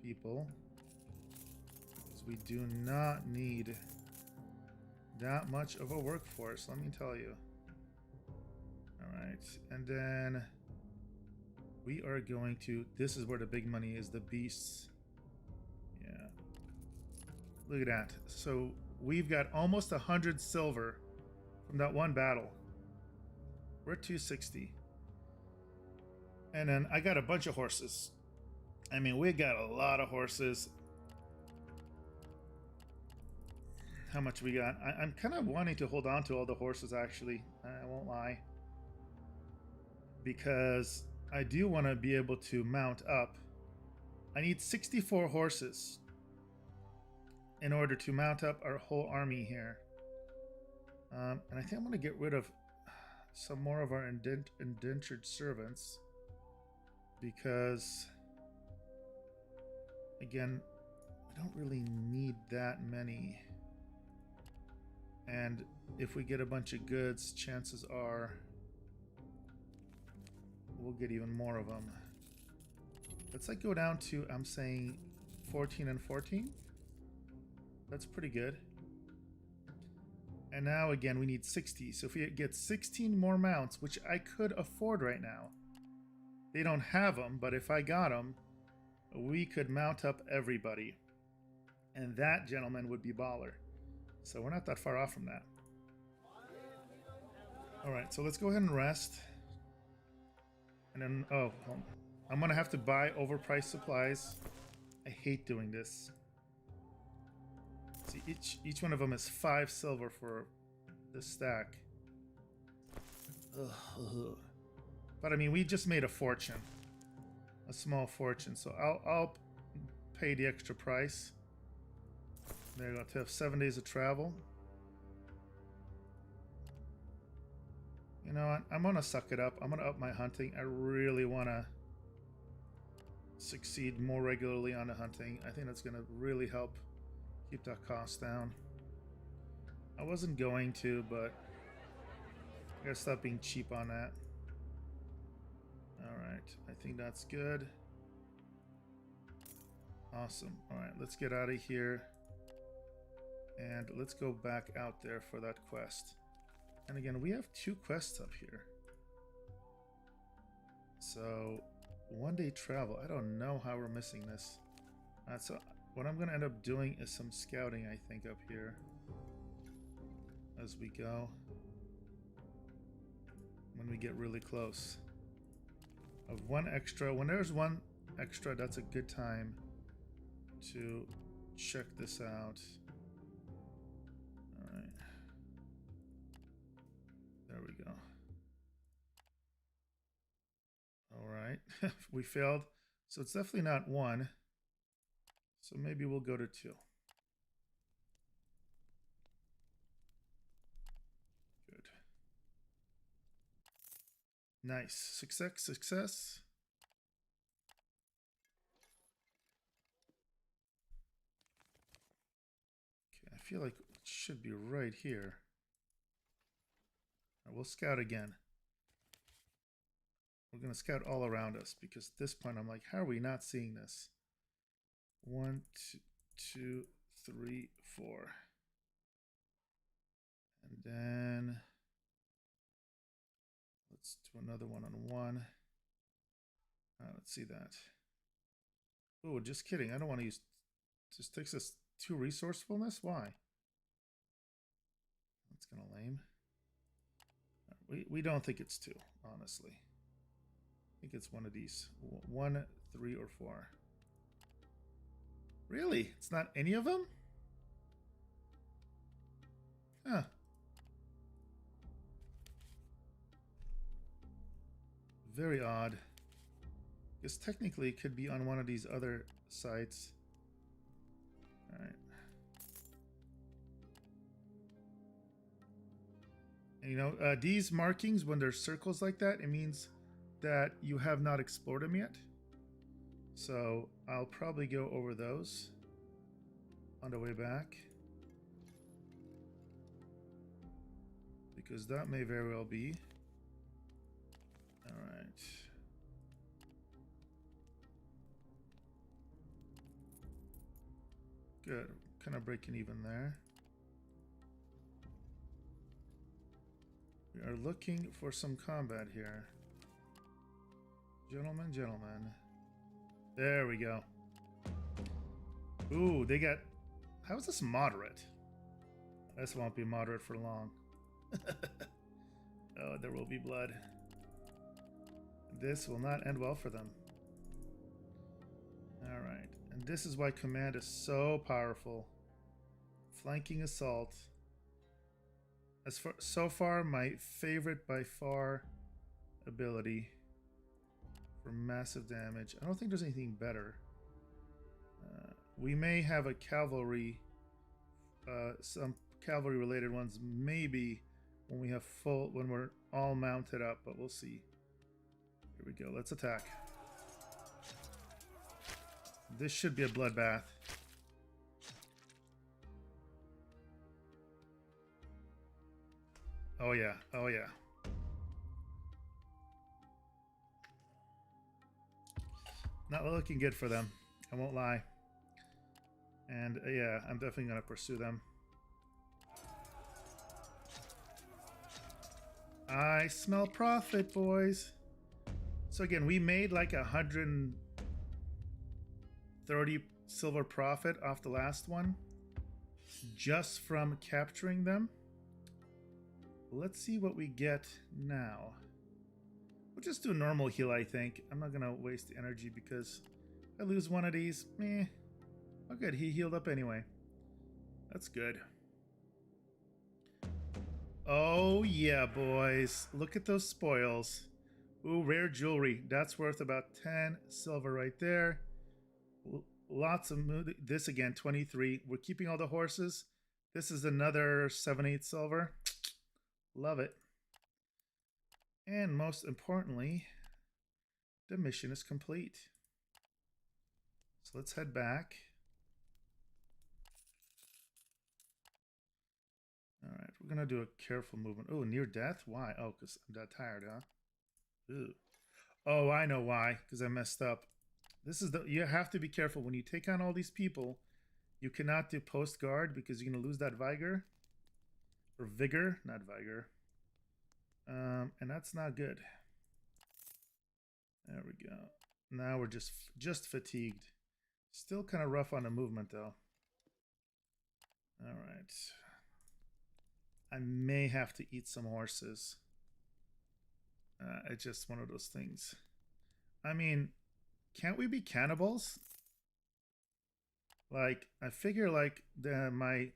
people. Because we do not need that much of a workforce, let me tell you. Alright, and then we are going to, this is where the big money is, the beasts. Yeah. Look at that. So we've got almost 100 silver from that one battle. We're at 260. And then I got a bunch of horses. I mean, we got a lot of horses. How much we got? I'm kind of wanting to hold on to all the horses, actually. I won't lie. Because I do want to be able to mount up. I need 64 horses in order to mount up our whole army here. And I think I'm going to get rid of some more of our indentured servants. Because, again, I don't really need that many. And if we get a bunch of goods, chances are we'll get even more of them. Let's like go down to, I'm saying 14 and 14. That's pretty good. And now again, we need 60. So if we get 16 more mounts, which I could afford right now. They don't have them, but if I got them, we could mount up everybody. And that, gentleman, would be baller. So we're not that far off from that. All right, so let's go ahead and rest. And then, oh, I'm going to have to buy overpriced supplies. I hate doing this. See, each one of them is 5 silver for the stack. Ugh. But I mean, we just made a fortune. A small fortune. So I'll pay the extra price. There you go, to have 7 days of travel. You know what? I'm gonna suck it up. I'm gonna up my hunting. I really wanna succeed more regularly on the hunting. I think that's gonna really help keep that cost down. I wasn't going to, but I gotta stop being cheap on that. Alright, I think that's good. Awesome. Alright, let's get out of here. And let's go back out there for that quest. And again, we have 2 quests up here. So, 1 day travel. I don't know how we're missing this. So what I'm going to end up doing is some scouting, I think, up here. As we go. When we get really close. Of 1 extra. When there's 1 extra, that's a good time to check this out. Alright. There we go. Alright. We failed. So it's definitely not 1. So maybe we'll go to 2. Good. Nice. Success. Okay, I feel like it should be right here. Right, we'll scout again. We're going to scout all around us because at this point I'm like, how are we not seeing this? 1, 2, 3, 4. And then let's do another one on 1. Let's see that. Oh, just kidding. I don't want to use. Just takes us 2 resourcefulness. Why? That's kind of lame. We don't think it's 2, honestly. I think it's one of these. 1, 3, or 4. Really? It's not any of them? Huh. Very odd. Because technically it could be on one of these other sites. Alright. And you know, these markings, when there's circles like that, it means that you have not explored them yet. So I'll probably go over those on the way back. Because that may very well be. Alright. Good. Kind of breaking even there. We are looking for some combat here. Gentlemen. There we go. Ooh, they got... How is this moderate? This won't be moderate for long. Oh, there will be blood. This will not end well for them. Alright. And this is why command is so powerful. Flanking assault. So far, my favorite by far ability for massive damage. I don't think there's anything better. We may have a cavalry, some cavalry related ones, maybe when we have when we're all mounted up, but we'll see. Here we go. Let's attack. This should be a bloodbath. Oh yeah, oh yeah. Not looking good for them, I won't lie. And yeah, I'm definitely gonna pursue them. I smell profit, boys. So again, we made like 130 silver profit off the last one, just from capturing them. Let's see what we get now. We'll just do a normal heal, I think. I'm not gonna waste the energy because if I lose one of these, meh. Oh good, he healed up anyway. That's good. Oh yeah, boys. Look at those spoils. Ooh, rare jewelry. That's worth about 10 silver right there. Lots of this again, 23. We're keeping all the horses. This is another 7-8 silver. Love it. And most importantly, the mission is complete. So let's head back. All right, we're gonna do a careful movement. Oh, near death? Why? Oh, because I'm that tired, huh? Ooh. Oh, I know why. Because I messed up. This is you have to be careful when you take on all these people. You cannot do post guard because you're gonna lose that vigor or vigor, not vigor. And that's not good. There we go. Now we're just fatigued. Still kind of rough on the movement though. All right. I may have to eat some horses. It's just one of those things. I mean, can't we be cannibals? Like, I figure like my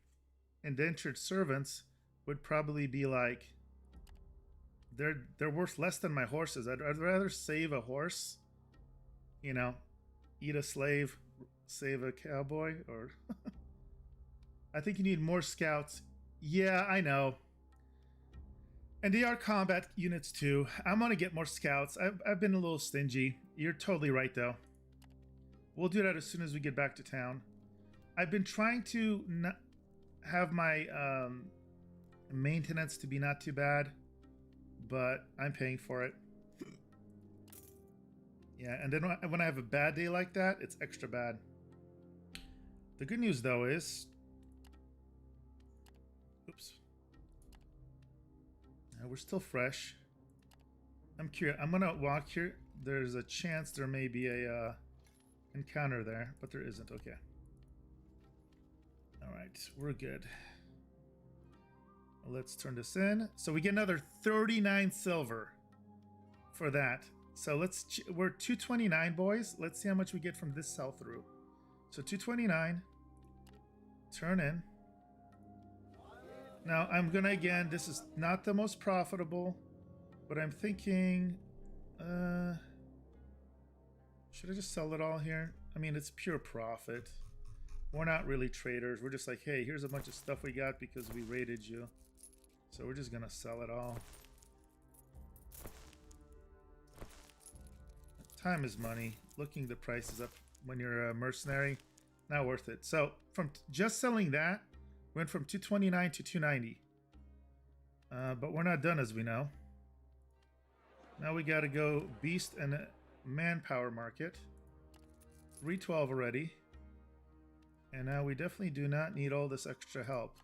indentured servants would probably be like, they're worth less than my horses. I'd rather save a horse, you know, eat a slave, save a cowboy, or I think you need more scouts. Yeah, I know. And they are combat units too. I'm gonna get more scouts. I've been a little stingy. You're totally right though. We'll do that as soon as we get back to town. I've been trying to not have my maintenance to be not too bad, but I'm paying for it. Yeah, and then when I have a bad day like that, it's extra bad. The good news though is, oops, we're still fresh. I'm curious. I'm gonna walk here. There's a chance there may be a encounter there, but there isn't. Okay. All right, we're good. Let's turn this in. So we get another 39 silver for that. So we're 229, boys. Let's see how much we get from this sell through. So 229. Turn in. Now I'm gonna, again, this is not the most profitable, but I'm thinking, should I just sell it all here? I mean, it's pure profit. We're not really traders. We're just like, hey, here's a bunch of stuff we got because we raided you. So we're just gonna sell it all. Time is money. Looking the prices up when you're a mercenary, not worth it. So from just selling that, went from 229 to 290. But we're not done, as we know. Now we gotta go beast and manpower market. 312 already. And now we definitely do not need all this extra help.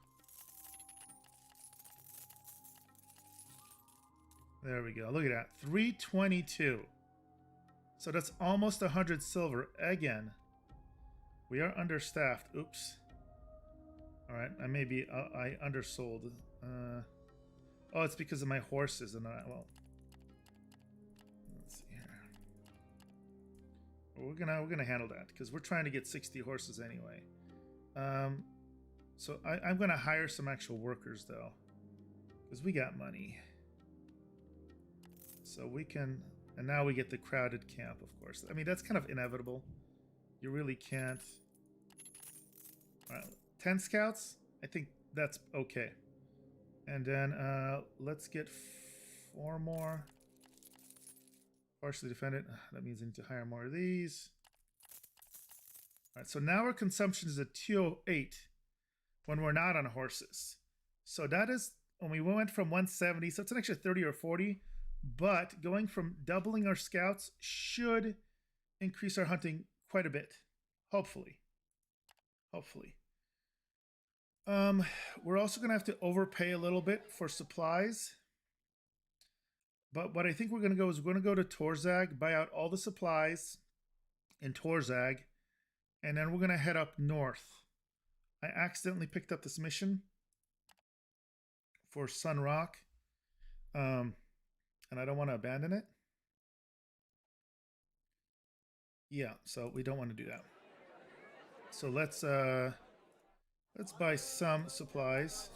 There we go. Look at that. 322. So that's almost 100 silver again. We are understaffed. Oops. All right. I undersold. Oh, it's because of my horses and well. Let's see here. We're gonna handle that because we're trying to get 60 horses anyway. So I'm gonna hire some actual workers though, because we got money. So we can, and now we get the crowded camp, of course. I mean, that's kind of inevitable. You really can't. All right, 10 scouts. I think that's okay. And then let's get 4 more. Partially defended. That means I need to hire more of these. All right, so now our consumption is at 208 when we're not on horses. So that is when we went from 170, so it's an extra 30 or 40, but going from doubling our scouts should increase our hunting quite a bit. Hopefully. Hopefully. We're also gonna have to overpay a little bit for supplies. But what I think we're gonna go is we're gonna go to Torzag, buy out all the supplies in Torzag, and then we're gonna head up north. I accidentally picked up this mission for Sun Rock, and I don't want to abandon it. Yeah, so we don't want to do that. So let's buy some supplies.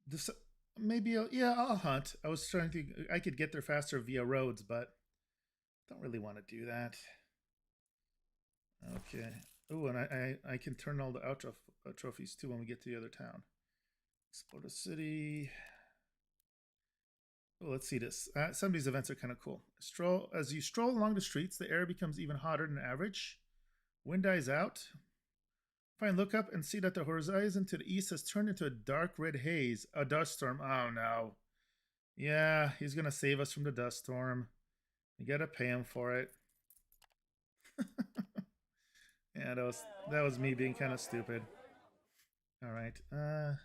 This maybe I'll hunt. I was trying to think I could get there faster via roads, but don't really want to do that. Okay. Oh, and I can turn all the out trophies too when we get to the other town. Explore the city. Oh, let's see this. Some of these events are kind of cool. As you stroll along the streets, the air becomes even hotter than average. Wind dies out. Fine, look up and see that the horizon to the east has turned into a dark red haze. A dust storm. Oh no. Yeah, he's gonna save us from the dust storm. You gotta pay him for it. Yeah, that was me being kind of stupid. All right. All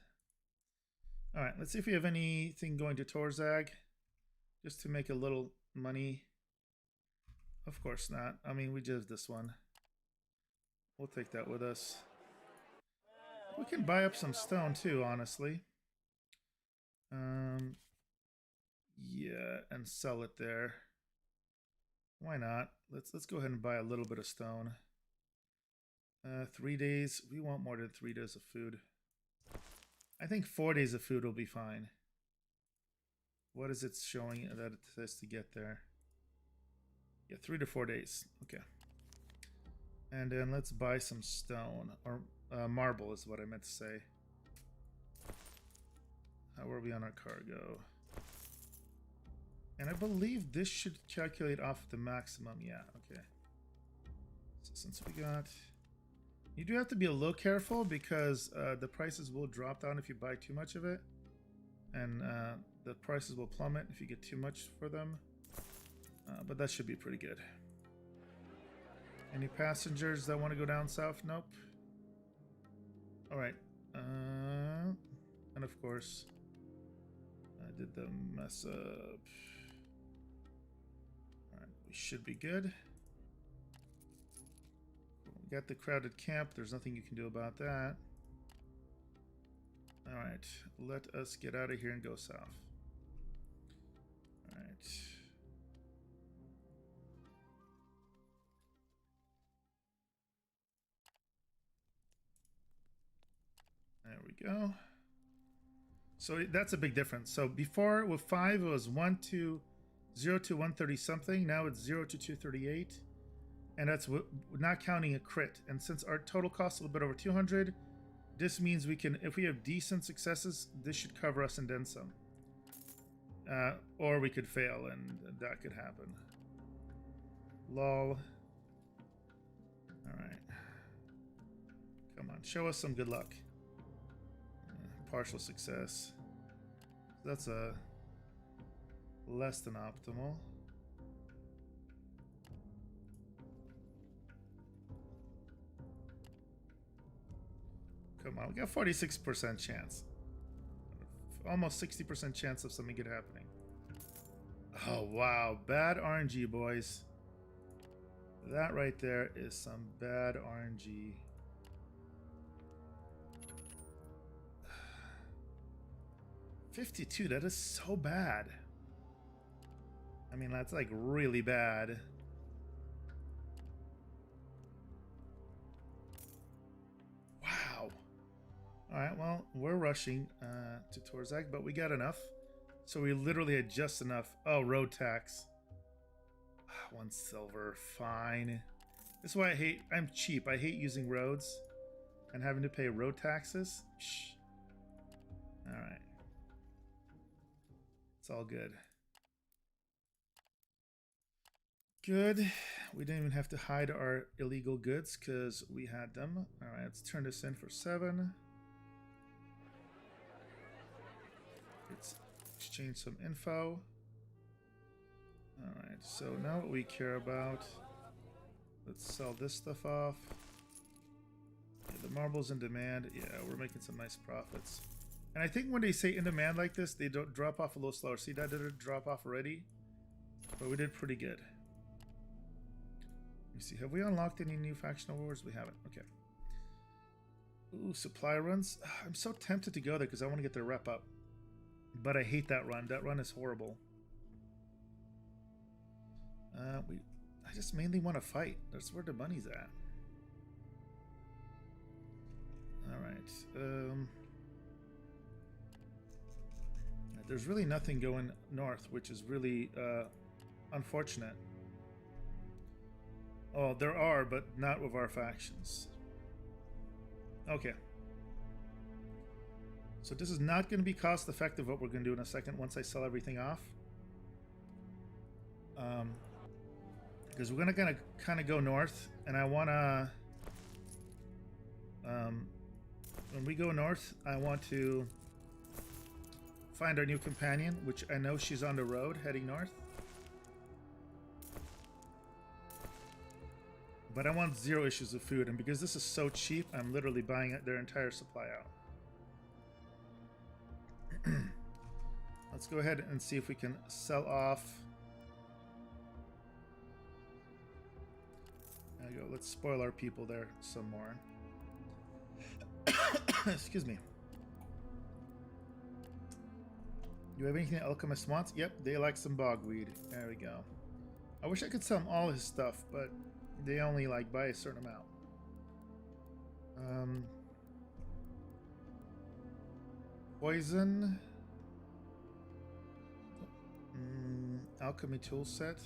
right. Let's see if we have anything going to Torzag, just to make a little money. Of course not. I mean, we just have this one. We'll take that with us. We can buy up some stone too, honestly. Yeah, and sell it there. Why not? Let's go ahead and buy a little bit of stone. 3 days. We want more than 3 days of food. I think 4 days of food will be fine. What is it showing that it says to get there? Yeah, 3 to 4 days. Okay. And then let's buy some stone. Or marble is what I meant to say. How are we on our cargo? And I believe this should calculate off the maximum. Yeah, okay. So since we got... You do have to be a little careful because the prices will drop down if you buy too much of it. And the prices will plummet if you get too much for them. But that should be pretty good. Any passengers that want to go down south? Nope. Alright. And of course, I did the mess up. Alright, we should be good. We got the crowded camp. There's nothing you can do about that. Alright, let us get out of here and go south. Alright. There we go. So that's a big difference. So before with 5 it was 0 to 130 something. Now it's 0 to 238, and that's not counting a crit. And since our total cost is a little bit over 200, this means we can, if we have decent successes, this should cover us and then some. Or we could fail, and that could happen. Lol. All right. Come on, show us some good luck. Partial success. That's a less than optimal. Come on, we got 46% chance. Almost 60% chance of something good happening. Oh wow, bad RNG, boys. That right there is some bad RNG. $52, that is so bad. I mean, that's like really bad. Wow. Alright, well, we're rushing to Torzag, but we got enough. So we literally had just enough. Oh, road tax. 1 silver, fine. This is why I'm cheap. I hate using roads and having to pay road taxes. Shh. Alright. It's all good. Good. We didn't even have to hide our illegal goods because we had them. Alright, let's turn this in for 7. Let's exchange some info. Alright, so now what we care about. Let's sell this stuff off. Yeah, the marble's in demand. Yeah, we're making some nice profits. And I think when they say in demand like this, they don't drop off a little slower. See, that didn't drop off already? But we did pretty good. Let me see. Have we unlocked any new factional wars? We haven't. Okay. Ooh, supply runs. I'm so tempted to go there because I want to get their rep up. But I hate that run. That run is horrible. I just mainly want to fight. That's where the money's at. Alright. There's really nothing going north, which is really unfortunate. Oh, there are, but not with our factions. Okay. So this is not going to be cost effective what we're going to do in a second once I sell everything off. Because we're going to kind of go north, and I want to... when we go north, I want to find our new companion, which I know she's on the road heading north. But I want 0 issues of food, and because this is so cheap, I'm literally buying their entire supply out. Let's go ahead and see if we can sell off. There we go. Let's spoil our people there some more. Excuse me. Do you have anything Alchemist wants? Yep, they like some bogweed. There we go. I wish I could sell him all his stuff, but they only like buy a certain amount. Poison. Alchemy tool set.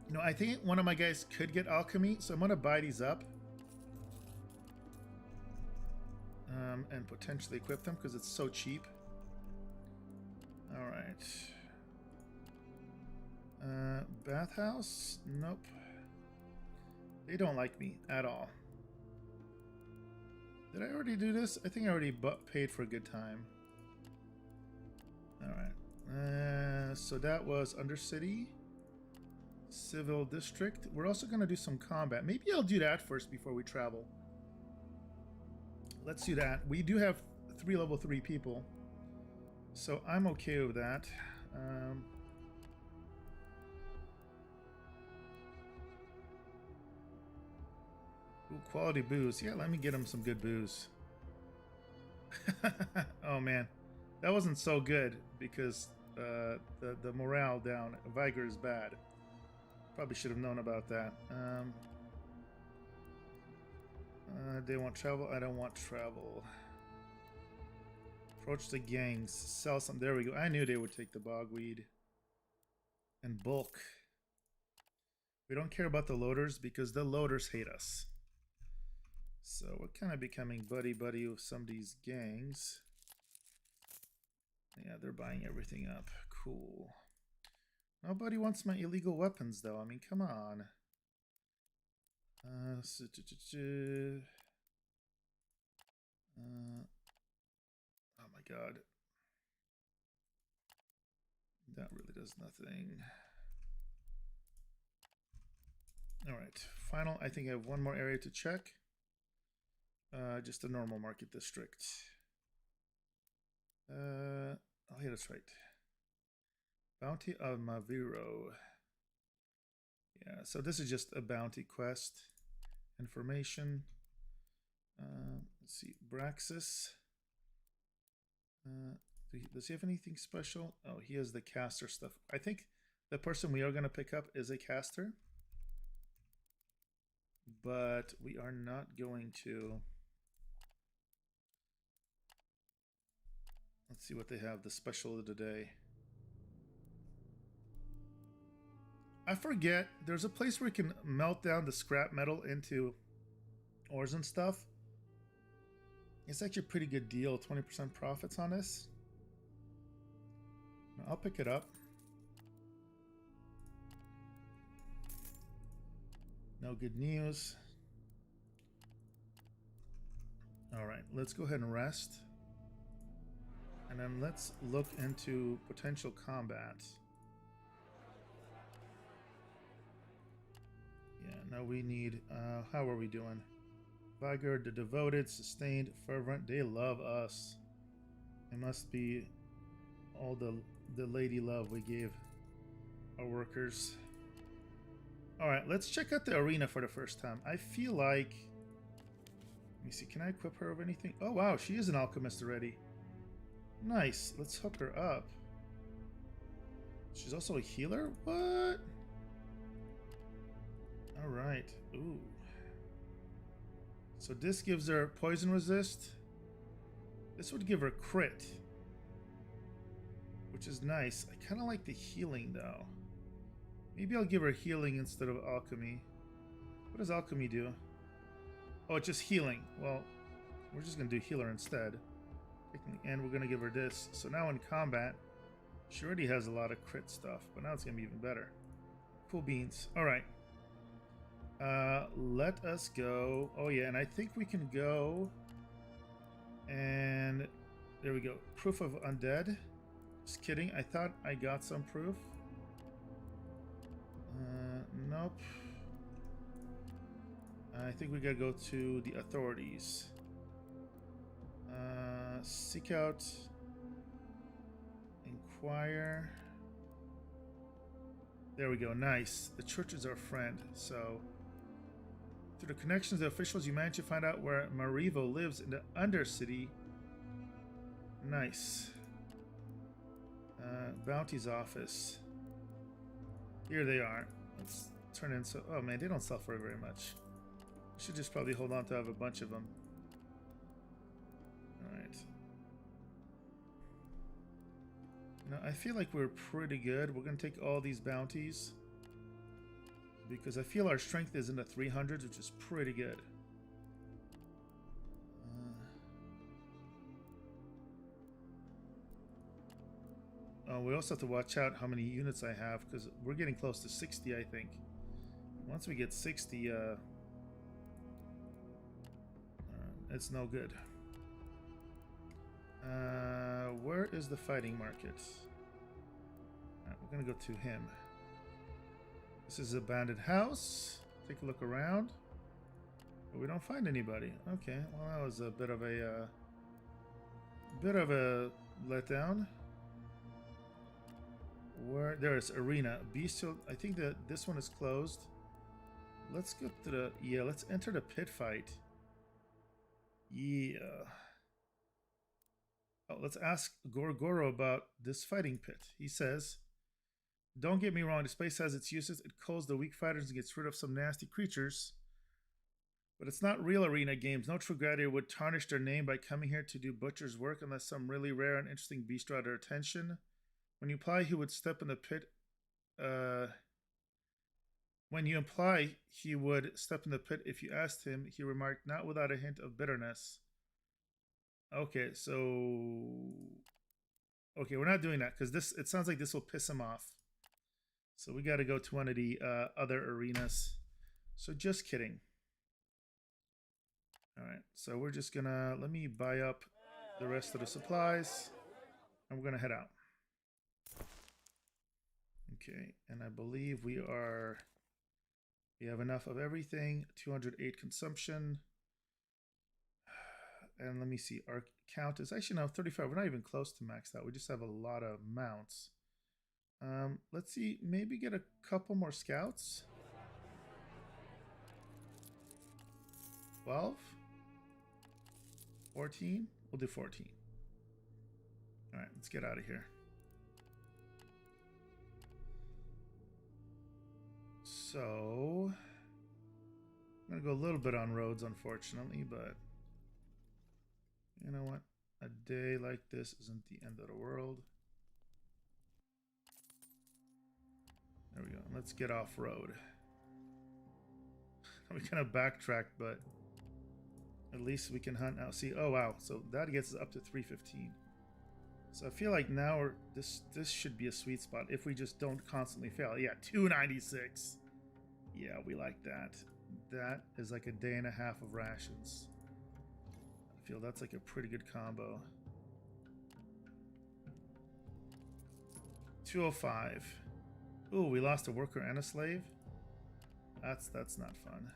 You know, I think one of my guys could get alchemy, so I'm gonna buy these up. And potentially equip them because it's so cheap. Alright. Bathhouse? Nope. They don't like me at all. Did I already do this? I think I already paid for a good time. Alright. So that was Undercity. Civil District. We're also going to do some combat. Maybe I'll do that first before we travel. Let's do that. We do have 3 level 3 people, so I'm okay with that. Ooh, quality booze. Yeah, let me get him some good booze. Oh man, that wasn't so good because the morale down. Vagrus is bad. Probably should have known about that. They want travel. I don't want travel. Approach the gangs. Sell some. There we go. I knew they would take the bogweed. And bulk. We don't care about the loaders because the loaders hate us. So we're kind of becoming buddy-buddy with some of these gangs. Yeah, they're buying everything up. Cool. Nobody wants my illegal weapons, though. I mean, come on. Oh my god. That really does nothing. Alright, final. I think I have one more area to check. Just a normal market district. Oh yeah, that's right. Bounty of Maviro. Yeah, so this is just a bounty quest. Information. Let's see, Braxis. Does he have anything special? Oh, he has the caster stuff. I think the person we are going to pick up is a caster. But we are not going to... Let's see what they have, the special of the day. I forget, there's a place where you can melt down the scrap metal into ores and stuff. It's actually a pretty good deal, 20% profits on this. I'll pick it up. No good news. Alright, let's go ahead and rest. And then let's look into potential combat. Yeah, now we need, how are we doing? Vigor, the devoted, sustained, fervent, they love us. It must be all the lady love we gave our workers. Alright, let's check out the arena for the first time. I feel like... Let me see, can I equip her with anything? Oh wow, she is an alchemist already. Nice, let's hook her up. She's also a healer? What? Alright, ooh. So this gives her poison resist. This would give her crit, which is nice. I kind of like the healing though. Maybe I'll give her healing instead of alchemy. What does alchemy do? Oh, it's just healing. Well, we're just going to do healer instead. And we're going to give her this. So now in combat, she already has a lot of crit stuff, but now it's going to be even better. Cool beans. All right. Let us go. Oh yeah, and I think we can go. And there we go. Proof of undead. Just kidding. I thought I got some proof. Nope. I think we gotta go to the authorities. Seek out. Inquire. There we go. Nice. The church is our friend. So, through the connections of the officials, you managed to find out where Marivo lives in the Undercity. Nice. Bounty's office. Here they are. Let's turn in. So, oh man, they don't sell for very much. Should just probably hold on to have a bunch of them. All right. Now I feel like we're pretty good. We're gonna take all these bounties because I feel our strength is in the 300s, which is pretty good. We also have to watch out how many units I have because we're getting close to 60, I think. Once we get 60, it's no good. Where is the fighting market? We're gonna go to him. This is an abandoned house. Take a look around. But we don't find anybody. Okay, well that was a bit of a letdown. Where there's arena bestial. I think that this one is closed. Let's go to the let's enter the pit fight. Yeah. Oh, let's ask Gorgoro about this fighting pit. He says, "Don't get me wrong, this place has its uses. It culls the weak fighters and gets rid of some nasty creatures. But it's not real arena games. No true gladiator would tarnish their name by coming here to do butcher's work unless some really rare and interesting beast draw their attention. When you imply he would step in the pit, if you asked him, he remarked, not without a hint of bitterness." Okay, so... Okay, we're not doing that, because it sounds like this will piss him off. So we got to go to one of the other arenas. So just kidding. Alright, so we're just gonna... Let me buy up the rest of the supplies. And we're gonna head out. Okay, and I believe we have enough of everything. 208 consumption. And let me see, our count is actually now 35. We're not even close to maxed out. We just have a lot of mounts. Let's see, maybe get a couple more scouts. 12? 14? We'll do 14. All right, let's get out of here. So, I'm going to go a little bit on roads, unfortunately, but you know what? A day like this isn't the end of the world. There we go. Let's get off road. We kind of backtracked, but at least we can hunt now. See, oh wow. So that gets us up to 315. So I feel like now this should be a sweet spot if we just don't constantly fail. Yeah, 296. Yeah, we like that. That is like a day and a half of rations. I feel that's like a pretty good combo. 205. Ooh, we lost a worker and a slave. That's not fun.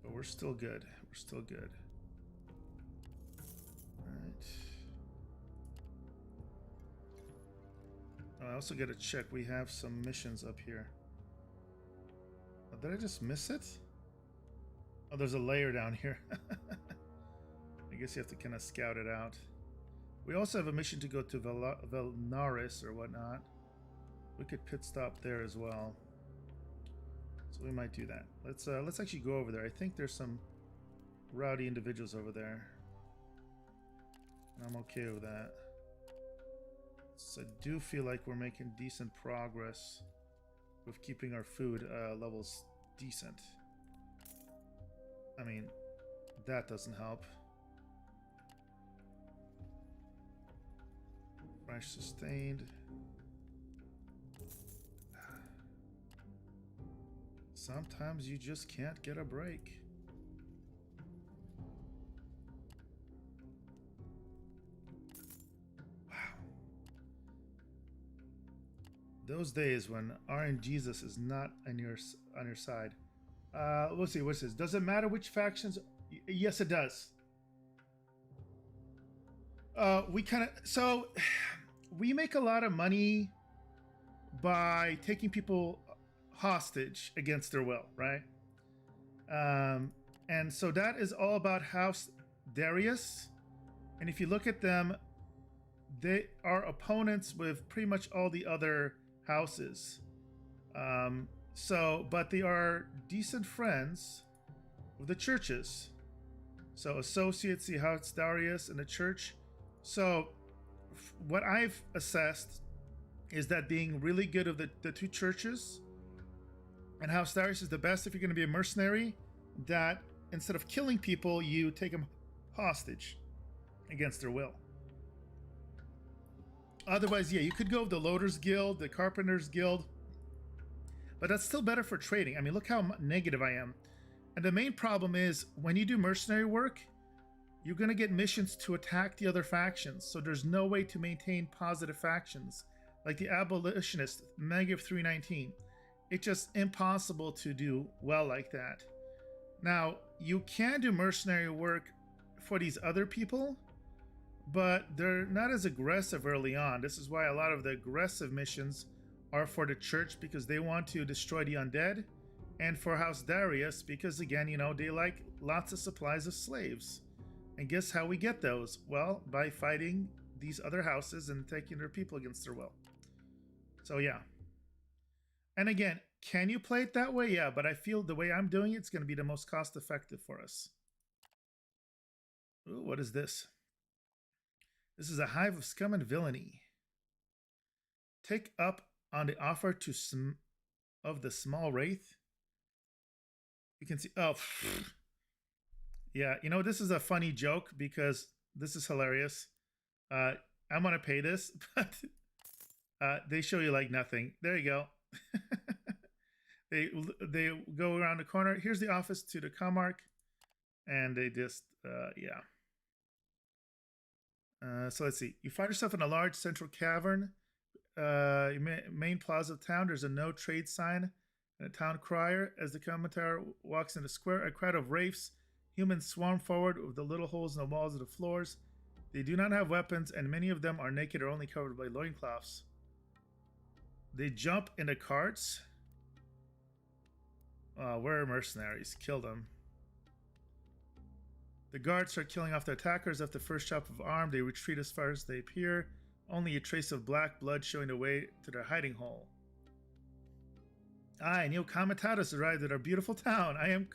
But we're still good. We're still good. Alright. Oh, I also got to check. We have some missions up here. Oh, did I just miss it? Oh, there's a layer down here. I guess you have to kind of scout it out. We also have a mission to go to Valnaris or whatnot. We could pit stop there as well. So we might do that. Let's actually go over there. I think there's some rowdy individuals over there. And I'm okay with that. So I do feel like we're making decent progress with keeping our food levels decent. I mean, that doesn't help. Crash sustained. Sometimes you just can't get a break. Wow. Those days when RNGesus is not on your side. We'll see what it says. Does it matter which factions? Yes, it does. We make a lot of money by taking people hostage against their will, right? And so that is all about House Darius. And if you look at them, they are opponents with pretty much all the other houses. But they are decent friends with the churches. So associates, the House Darius and the church. So what I've assessed is that being really good of the two churches, and House Darius is the best if you're going to be a mercenary, that instead of killing people, you take them hostage against their will. Otherwise, yeah, you could go with the Loaders Guild, the Carpenters Guild, but that's still better for trading. I mean, look how negative I am. And the main problem is when you do mercenary work, you're going to get missions to attack the other factions. So there's no way to maintain positive factions. Like the Abolitionist, Negative 319. It's just impossible to do well like that. Now, you can do mercenary work for these other people, but they're not as aggressive early on. This is why a lot of the aggressive missions are for the church, because they want to destroy the undead, and for House Darius because, again, you know, they like lots of supplies of slaves. And guess how we get those? Well, by fighting these other houses and taking their people against their will. So yeah. And again, can you play it that way? Yeah, but I feel the way I'm doing it's going to be the most cost effective for us. Ooh, what is this? This is a hive of scum and villainy. Take up on the offer of the small wraith. You can see, oh, yeah, you know, this is a funny joke because this is hilarious. I'm going to pay this, but they show you like nothing. There you go. They go around the corner. Here's the office to the Karnak, and they just, yeah. So let's see. You find yourself in a large central cavern. Main plaza of town. There's a no trade sign and a town crier. As the commentator walks in the square, a crowd of wraiths, humans swarm forward with the little holes in the walls of the floors. They do not have weapons, and many of them are naked or only covered by loincloths. They jump into carts. We're mercenaries. Kill them. The guards start killing off the attackers. After the first chop of arm, they retreat as far as they appear. Only a trace of black blood showing the way to their hiding hole. I, Neo Comitatus, arrived at our beautiful town. I am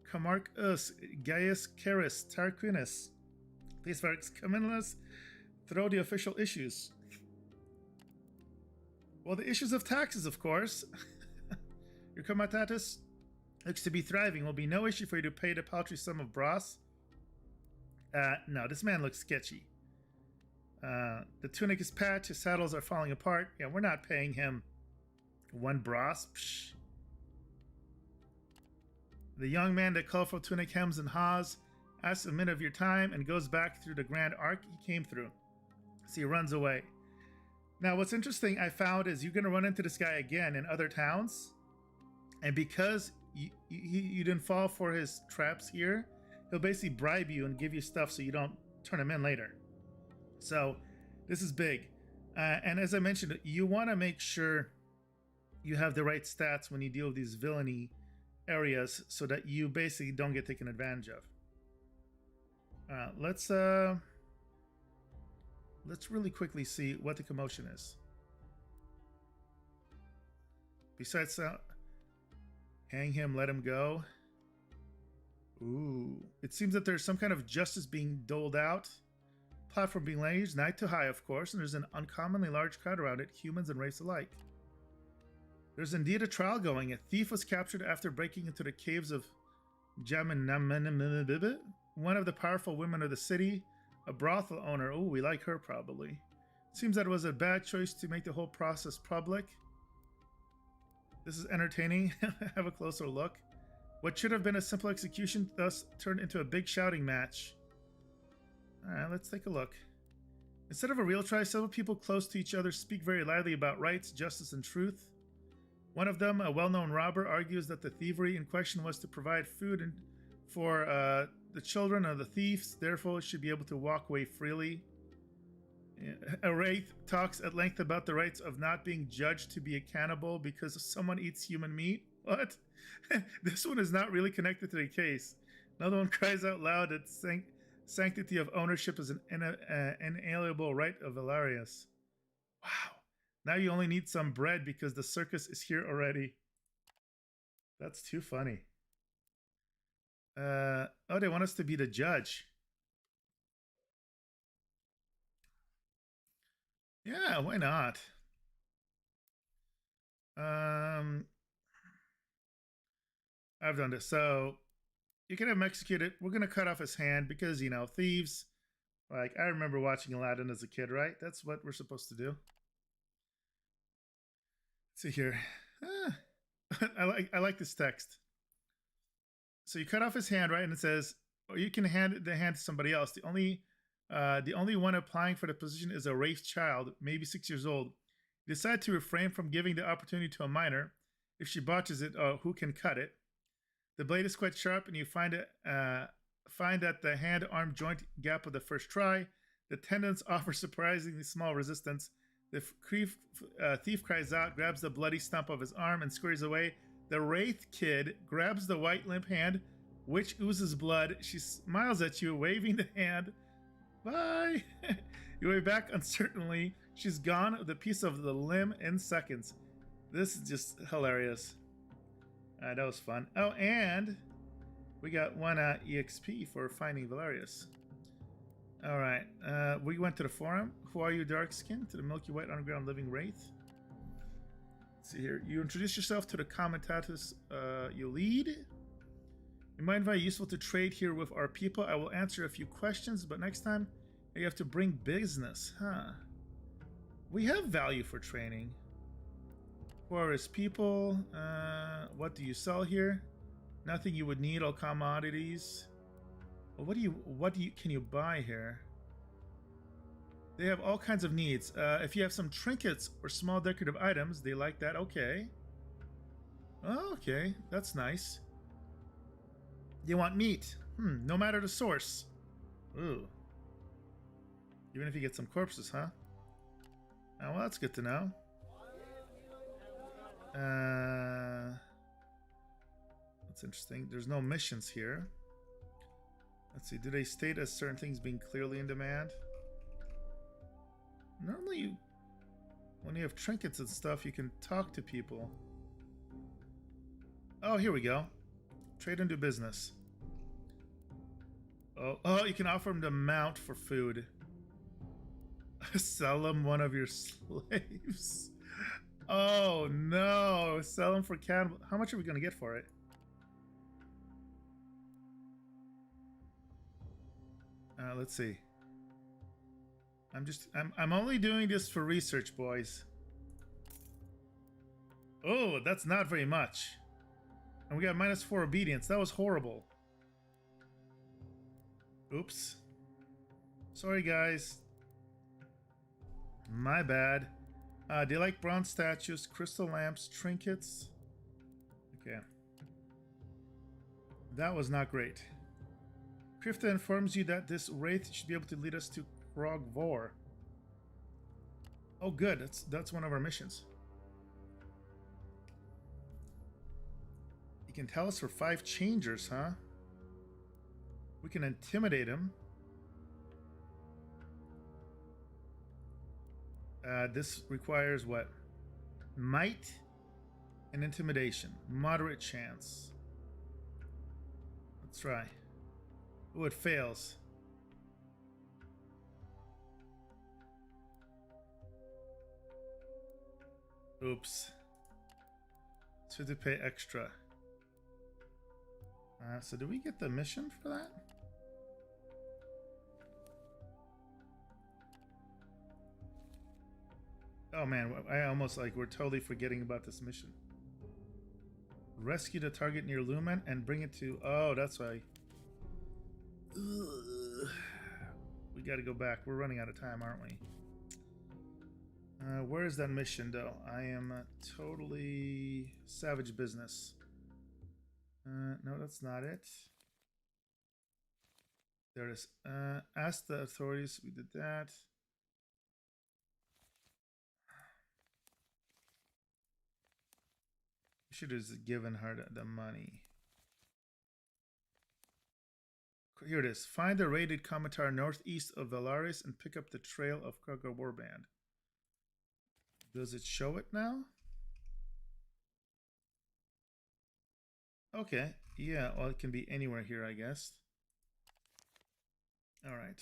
Camarcus Gaius Caris Tarquinus. Please, folks, come in and let's throw the official issues. Well, the issues of taxes, of course. Your Comitatus looks to be thriving. Will be no issue for you to pay the paltry sum of brass. No, this man looks sketchy. The tunic is patched, his saddles are falling apart. Yeah, we're not paying him 1 brass. Psh. The young man, the colorful tunic hems and haws asks a minute of your time, and goes back through the grand arc he came through. So he runs away. Now, what's interesting I found is you're going to run into this guy again in other towns. And because you didn't fall for his traps here, he'll basically bribe you and give you stuff so you don't turn him in later. So this is big. And as I mentioned, you want to make sure you have the right stats when you deal with these villainy areas so that you basically don't get taken advantage of. Let's really quickly see what the commotion is. Besides, hang him, let him go. Ooh, it seems that there's some kind of justice being doled out. Platform being raised, night to high, of course, and there's an uncommonly large crowd around it, humans and race alike. There's indeed a trial going. A thief was captured after breaking into the caves of Jamin, one of the powerful women of the city, a brothel owner. Oh, we like her probably. Seems that it was a bad choice to make the whole process public. This is entertaining. Have a closer look. What should have been a simple execution thus turned into a big shouting match. Alright, let's take a look. Instead of a real trial, several people close to each other speak very loudly about rights, justice, and truth. One of them, a well-known robber, argues that the thievery in question was to provide food for the children of the thieves, therefore should be able to walk away freely. A wraith talks at length about the rights of not being judged to be a cannibal because someone eats human meat. What? This one is not really connected to the case. Another one cries out loud that sanctity of ownership is an inalienable right of Valerius. Wow. Now you only need some bread because the circus is here already. That's too funny. Oh, they want us to be the judge. Yeah, why not? I've done this. So you can have him executed. We're going to cut off his hand because, you know, thieves. Like, I remember watching Aladdin as a kid, right? That's what we're supposed to do. Let's see here. I like this text. So you cut off his hand, right? And it says, or you can hand the hand to somebody else. The only one applying for the position is a wraith child, maybe 6 years old. You decide to refrain from giving the opportunity to a minor. If she botches it, who can cut it? The blade is quite sharp, and you find that the hand-arm joint gap of the first try. The tendons offer surprisingly small resistance. The thief cries out, grabs the bloody stump of his arm, and scurries away. The wraith kid grabs the white limp hand, which oozes blood. She smiles at you, waving the hand. Bye! You wave back uncertainly. She's gone with a piece of the limb in seconds. This is just hilarious. That was fun. Oh, and we got one EXP for finding Valerius. All right. We went to the forum. Who are you, dark skin? To the milky white underground living wraith. Let's see here. You introduce yourself to the commentators you lead. You might find it useful to trade here with our people. I will answer a few questions, but next time you have to bring business. Huh. We have value for training. Who are his people? What do you sell here? Nothing you would need, all commodities. Well, what can you buy here? They have all kinds of needs. If you have some trinkets or small decorative items, they like that. Okay. Oh, okay, that's nice. You want meat? No matter the source. Ooh. Even if you get some corpses, huh? Oh, well, that's good to know. That's interesting. There's no missions here. Let's see. Do they state as certain things being clearly in demand? Normally, when you have trinkets and stuff, you can talk to people. Oh, here we go. Trade and do business. Oh, you can offer them the mount for food. Sell them one of your slaves. Oh no! Sell them for cannibal. How much are we gonna get for it? Let's see. I'm only doing this for research, boys. Oh, that's not very much. And we got -4 obedience. That was horrible. Oops. Sorry, guys. My bad. Do you like bronze statues, crystal lamps, trinkets? Okay. That was not great. Krifta informs you that this wraith should be able to lead us to Krogvor. Oh, good. That's one of our missions. He can tell us for 5 changers, huh? We can intimidate him. This requires what? Might and intimidation. Moderate chance. Let's try. Oh, it fails. Oops. So to pay extra. So do we get the mission for that? Oh man, I almost we're totally forgetting about this mission. Rescue the target near Lumen and bring it to... Oh, that's why. Ugh. We gotta go back. We're running out of time, aren't we? Where is that mission, though? I am totally savage business. No, that's not it. There it is. Ask the authorities. We did that. We should have given her the money. Here it is. Find the raided Comitar northeast of Valaris and pick up the trail of Krogvor Warband. Does it show it now? Okay. Yeah, well, it can be anywhere here, I guess. All right.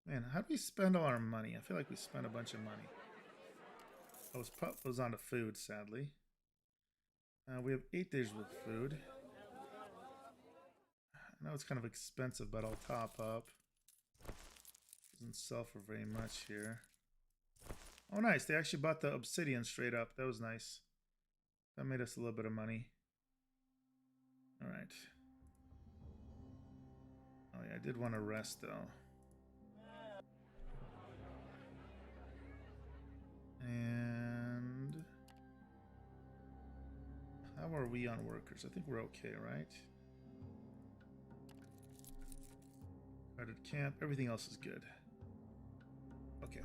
Man, how do we spend all our money? I feel like we spent a bunch of money. I was on to food, sadly. We have 8 days with food. I know it's kind of expensive, but I'll top up. Doesn't sell for very much here. Oh, nice. They actually bought the obsidian straight up. That was nice. That made us a little bit of money. All right. Oh, yeah, I did want to rest, though. And... how are we on workers? I think we're okay, right? Guarded camp. Everything else is good. Okay.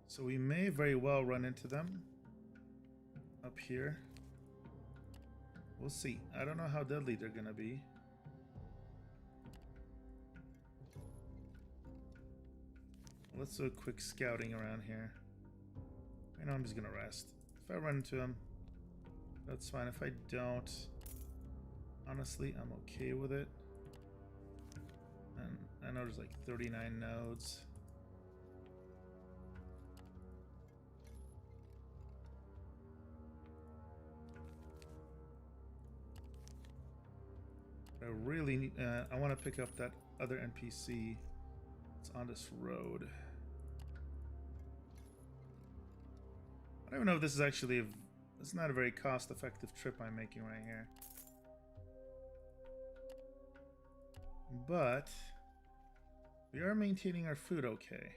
So we may very well run into them up here. We'll see. I don't know how deadly they're gonna be. Let's do a quick scouting around here. I know I'm just gonna rest. If I run into them, that's fine. If I don't, honestly, I'm okay with it. And I know there's like 39 nodes. I really need, I want to pick up that other NPC. It's on this road. I don't even know if this is actually, it's not a very cost-effective trip I'm making right here. But we are maintaining our food okay.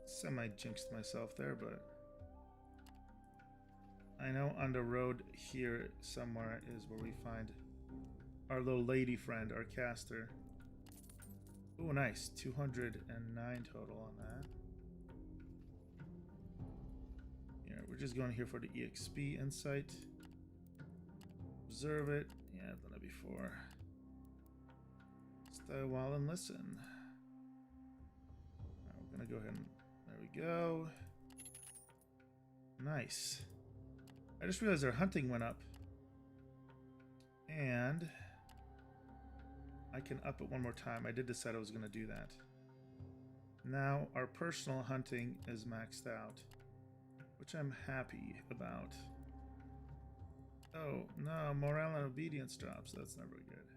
Semi-jinxed myself there, but I know on the road here somewhere is where we find our little lady friend, our caster. Oh, nice. 209 total on that. Yeah, we're just going here for the EXP insight. Observe it. Yeah, I've done it before. Stay a while and listen. Right, we're gonna go ahead and there we go. Nice. I just realized our hunting went up. And I can up it one more time. I did decide I was gonna do that. Now our personal hunting is maxed out, which I'm happy about. Oh, no, morale and obedience drops. That's never good.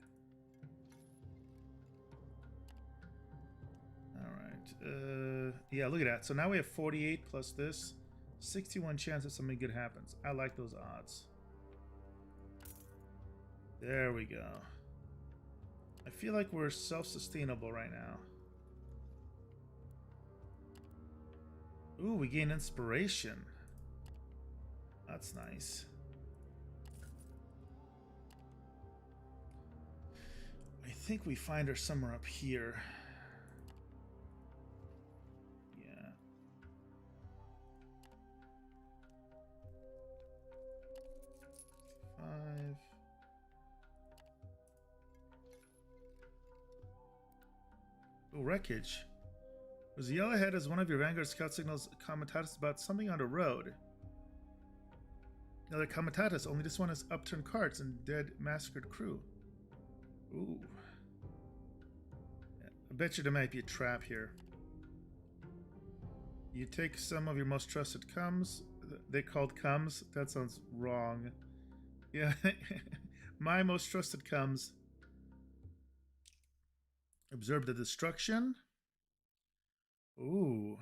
Alright. Yeah, look at that. So now we have 48 plus this. 61 chance that something good happens. I like those odds. There we go. I feel like we're self-sustainable right now. Ooh, we gain inspiration. That's nice. I think we find her somewhere up here. Yeah. Five. Ooh, wreckage. There's a yellow ahead as one of your Vanguard scout signals comitatus about something on the road. Another comitatus, only this one has upturned carts and dead massacred crew. Ooh. Yeah, I bet you there might be a trap here. You take some of your most trusted coms. They called coms? That sounds wrong. Yeah. My most trusted coms. Observe the destruction. Ooh.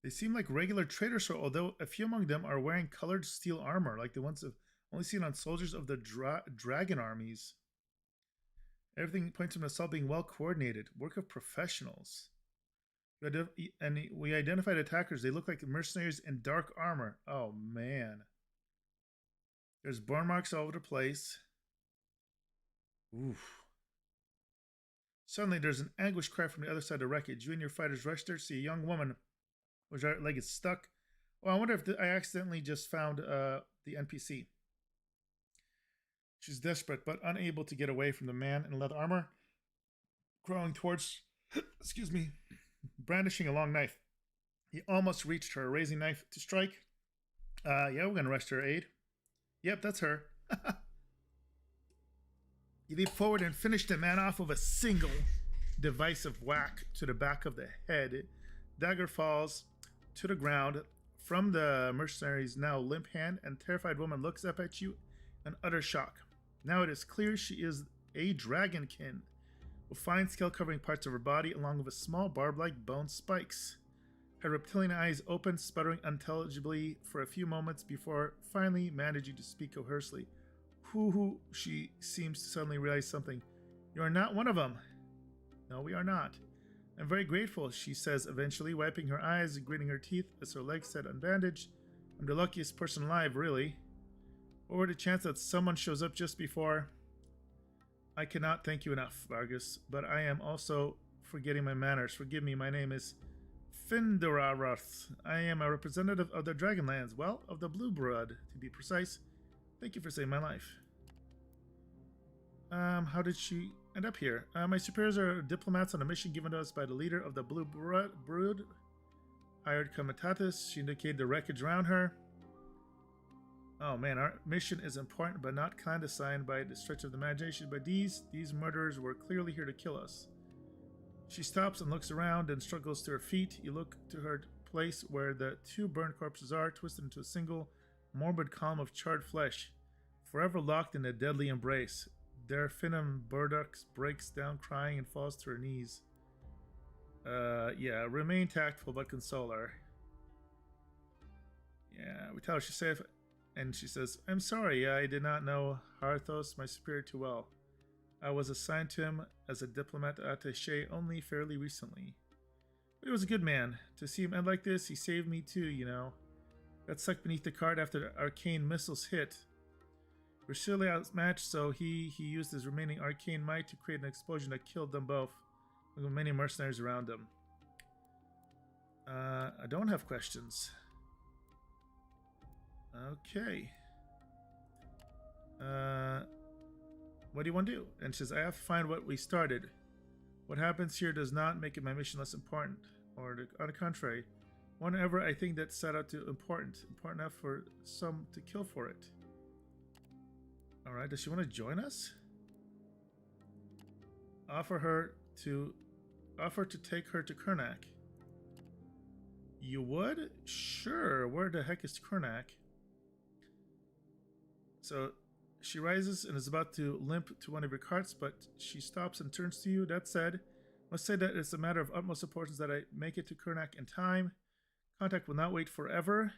They seem like regular traders, although a few among them are wearing colored steel armor, like the ones I've only seen on soldiers of the dragon armies. Everything points to an assault being well coordinated. Work of professionals. And we identified attackers. They look like mercenaries in dark armor. Oh, man. There's burn marks all over the place. Oof. Suddenly, there's an anguished cry from the other side of the wreckage. You and your fighters rush there, see a young woman whose right leg is stuck. Oh, I wonder if I accidentally just found the NPC. She's desperate, but unable to get away from the man in leather armor, crawling towards, excuse me, brandishing a long knife. He almost reached her, raising knife to strike. Yeah, we're going to rush to her aid. Yep, that's her. You leap forward and finish the man off with a single divisive whack to the back of the head. Dagger falls to the ground from the mercenary's now limp hand, and terrified woman looks up at you in utter shock. Now it is clear she is a dragonkin, with fine scale covering parts of her body, along with a small barb-like bone spikes. Her reptilian eyes open, sputtering unintelligibly for a few moments before finally managing to speak coherently. Who, she seems to suddenly realize something. You are not one of them. No, we are not. I'm very grateful, she says eventually, wiping her eyes and gritting her teeth as her legs set unbandaged. I'm the luckiest person alive, really. What were the chances that someone shows up just before? I cannot thank you enough, Vagrus, but I am also forgetting my manners. Forgive me, my name is Finalizing. I am a representative of the Dragonlands, well, of the Blue Blood, to be precise. Thank you for saving my life. How did she end up here? My superiors are diplomats on a mission given to us by the leader of the Blue Brood. Hired comitatus. She indicated the wreckage around her. Oh man, our mission is important but not clandestine by the stretch of the imagination. But these murderers were clearly here to kill us. She stops and looks around and struggles to her feet. You look to her place where the two burned corpses are, twisted into a single morbid column of charred flesh, forever locked in a deadly embrace. Their Finum Burdock breaks down crying and falls to her knees. Yeah, remain tactful but console her. Yeah, we tell her she's safe, and she says, I'm sorry, I did not know Harthos, my superior, too well. I was assigned to him as a diplomat attaché only fairly recently. But he was a good man. To see him end like this, he saved me too, you know. Got stuck beneath the cart after the arcane missiles hit. We're surely outmatched, so he used his remaining arcane might to create an explosion that killed them both, with many mercenaries around him. I don't have questions. Okay. What do you want to do? And she says, I have to find what we started. What happens here does not make it my mission less important, or on the contrary. Whenever I think that set out to important enough for some to kill for it. Alright, does she want to join us? Offer to take her to Karnak. You would? Sure, where the heck is Karnak? So she rises and is about to limp to one of your carts, but she stops and turns to you. That said, I must say that it's a matter of utmost importance that I make it to Karnak in time. Contact will not wait forever.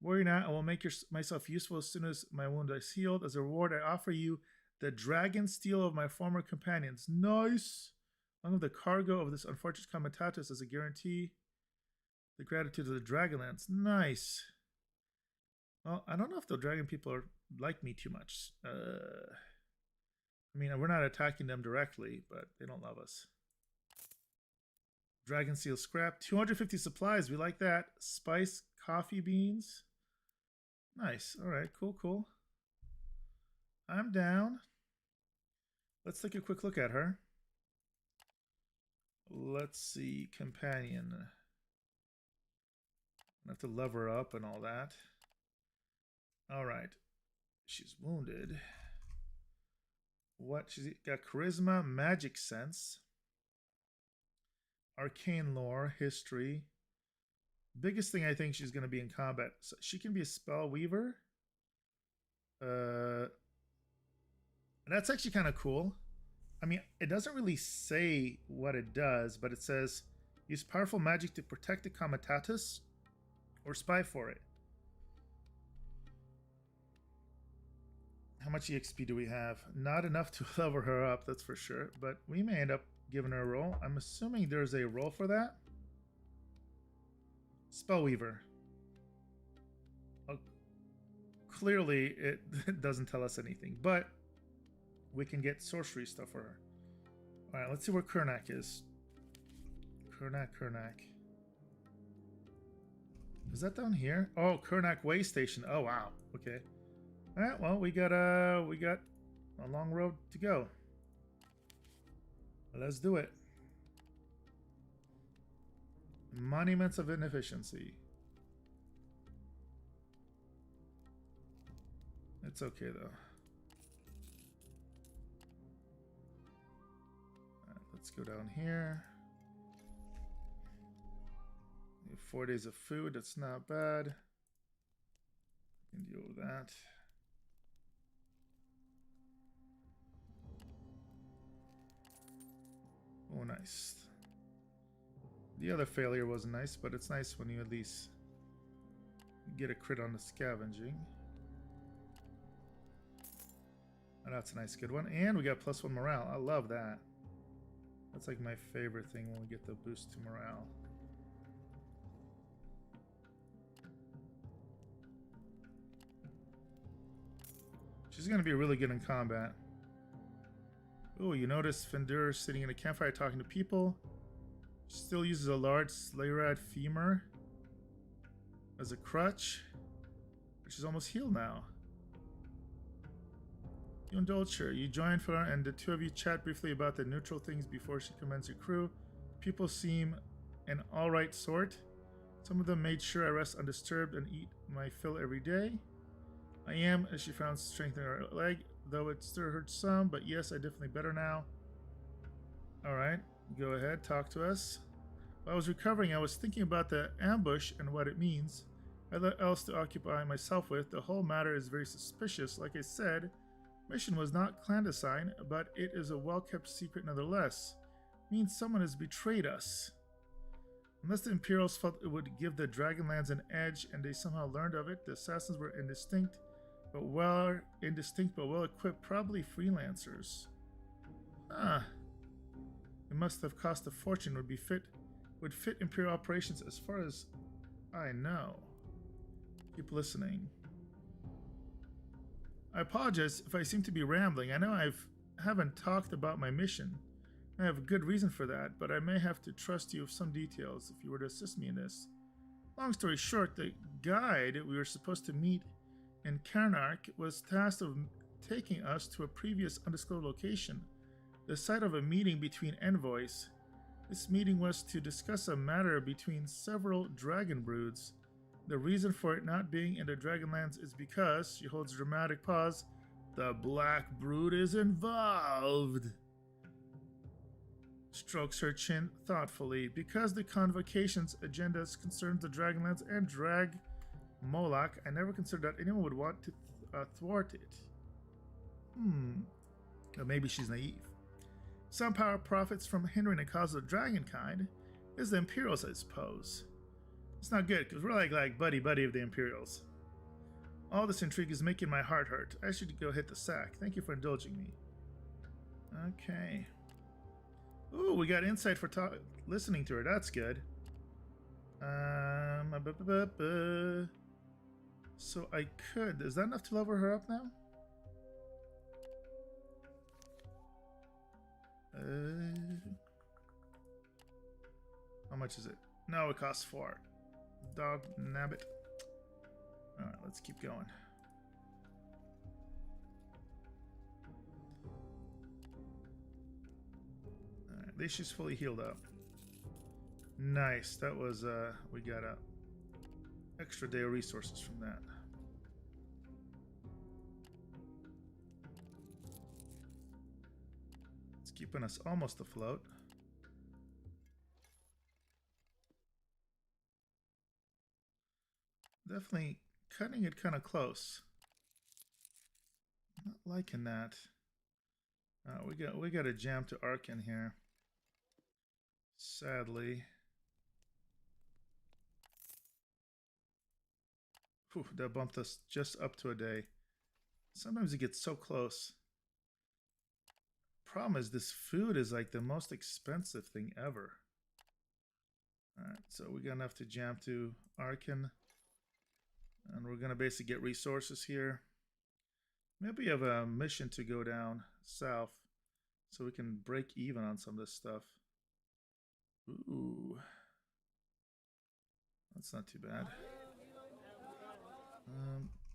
Worry not, I will make myself useful as soon as my wound is healed. As a reward, I offer you the dragon steel of my former companions. Nice! Along with the cargo of this unfortunate comitatus as a guarantee. The gratitude of the Dragonlance. Nice. Well, I don't know if the dragon people are like me too much. I mean, we're not attacking them directly, but they don't love us. Dragon seal scrap. 250 supplies. We like that. Spice, coffee beans. Nice. All right. Cool, cool. I'm down. Let's take a quick look at her. Let's see. Companion. I have to lever up and all that. All right. She's wounded. What? She's got charisma, magic sense, arcane lore, history. Biggest thing I think she's going to be in combat. So she can be a spell weaver. And that's actually kind of cool. I mean, it doesn't really say what it does, but it says use powerful magic to protect the comitatus or spy for it. How much EXP do we have? Not enough to level her up, that's for sure. But we may end up giving her a roll. I'm assuming there's a roll for that. Spellweaver. Oh, clearly, it doesn't tell us anything. But we can get sorcery stuff for her. Alright, let's see where Karnak is. Karnak. Is that down here? Oh, Karnak Way Station. Oh, wow. Okay. All right, well, we got a long road to go. Let's do it. Monuments of Inefficiency. It's okay, though. All right, let's go down here. 4 days of food, that's not bad. We can deal with that. Oh, nice. The other failure wasn't nice, but it's nice when you at least get a crit on the scavenging. Oh, that's a nice, good one. And we got +1 morale. I love that. That's like my favorite thing when we get the boost to morale. She's going to be really good in combat. Oh, you notice Fendur sitting in a campfire talking to people. She still uses a large Slayrad femur as a crutch, but she's almost healed now. You indulge her. You join Fendur and the two of you chat briefly about the neutral things before she commends your crew. People seem an alright sort. Some of them made sure I rest undisturbed and eat my fill every day. I am, as she found strength in her leg, though it still hurts some, but yes, I definitely better now. Alright, go ahead, talk to us. While I was recovering, I was thinking about the ambush and what it means. I had little else to occupy myself with. The whole matter is very suspicious. Like I said, mission was not clandestine, but it is a well-kept secret nonetheless. It means someone has betrayed us. Unless the Imperials felt it would give the Dragonlands an edge and they somehow learned of it, the assassins were indistinct but well equipped, probably freelancers. Ah. It must have cost a fortune, would fit Imperial operations as far as I know. Keep listening. I apologize if I seem to be rambling. I know I haven't talked about my mission. I have a good reason for that, but I may have to trust you with some details if you were to assist me in this. Long story short, the guide we were supposed to meet in Karnak was tasked with taking us to a previous undisclosed location, the site of a meeting between envoys. This meeting was to discuss a matter between several dragon broods. The reason for it not being in the Dragonlands is because, she holds a dramatic pause, the Black Brood is involved. Strokes her chin thoughtfully. Because the convocation's agendas concerns the Dragonlands and Drag Moloch, I never considered that anyone would want to thwart it. Or maybe she's naive. Some power profits from hindering the cause of dragonkind. Is the Imperials, I suppose. It's not good, because we're like buddy-buddy of the Imperials. All this intrigue is making my heart hurt. I should go hit the sack. Thank you for indulging me. Okay. Ooh, we got insight for listening to her. That's good. So I could. Is that enough to level her up now? How much is it? No, it costs 4. Dog nabbit. Alright, let's keep going. Alright, at least she's fully healed up. Nice. That was, we got a extra day of resources from that. It's keeping us almost afloat. Definitely cutting it kind of close. Not liking that. We got a jam to Arkin here. Sadly. Whew, that bumped us just up to a day. Sometimes it gets so close. Problem is, this food is like the most expensive thing ever. Alright, so we got enough to jam to Arkin. And we're going to basically get resources here. Maybe we have a mission to go down south so we can break even on some of this stuff. Ooh. That's not too bad.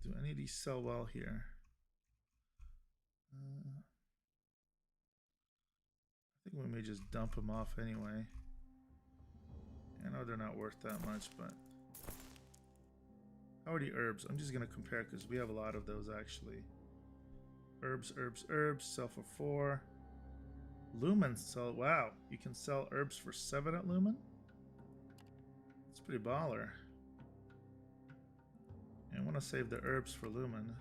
Do any of these sell well here? I think we may just dump them off anyway. I know they're not worth that much, but... How are the herbs? I'm just going to compare because we have a lot of those actually. Herbs, sell for 4. Lumen sell, wow, you can sell herbs for 7 at Lumen? It's pretty baller. I want to save the herbs for Lumen.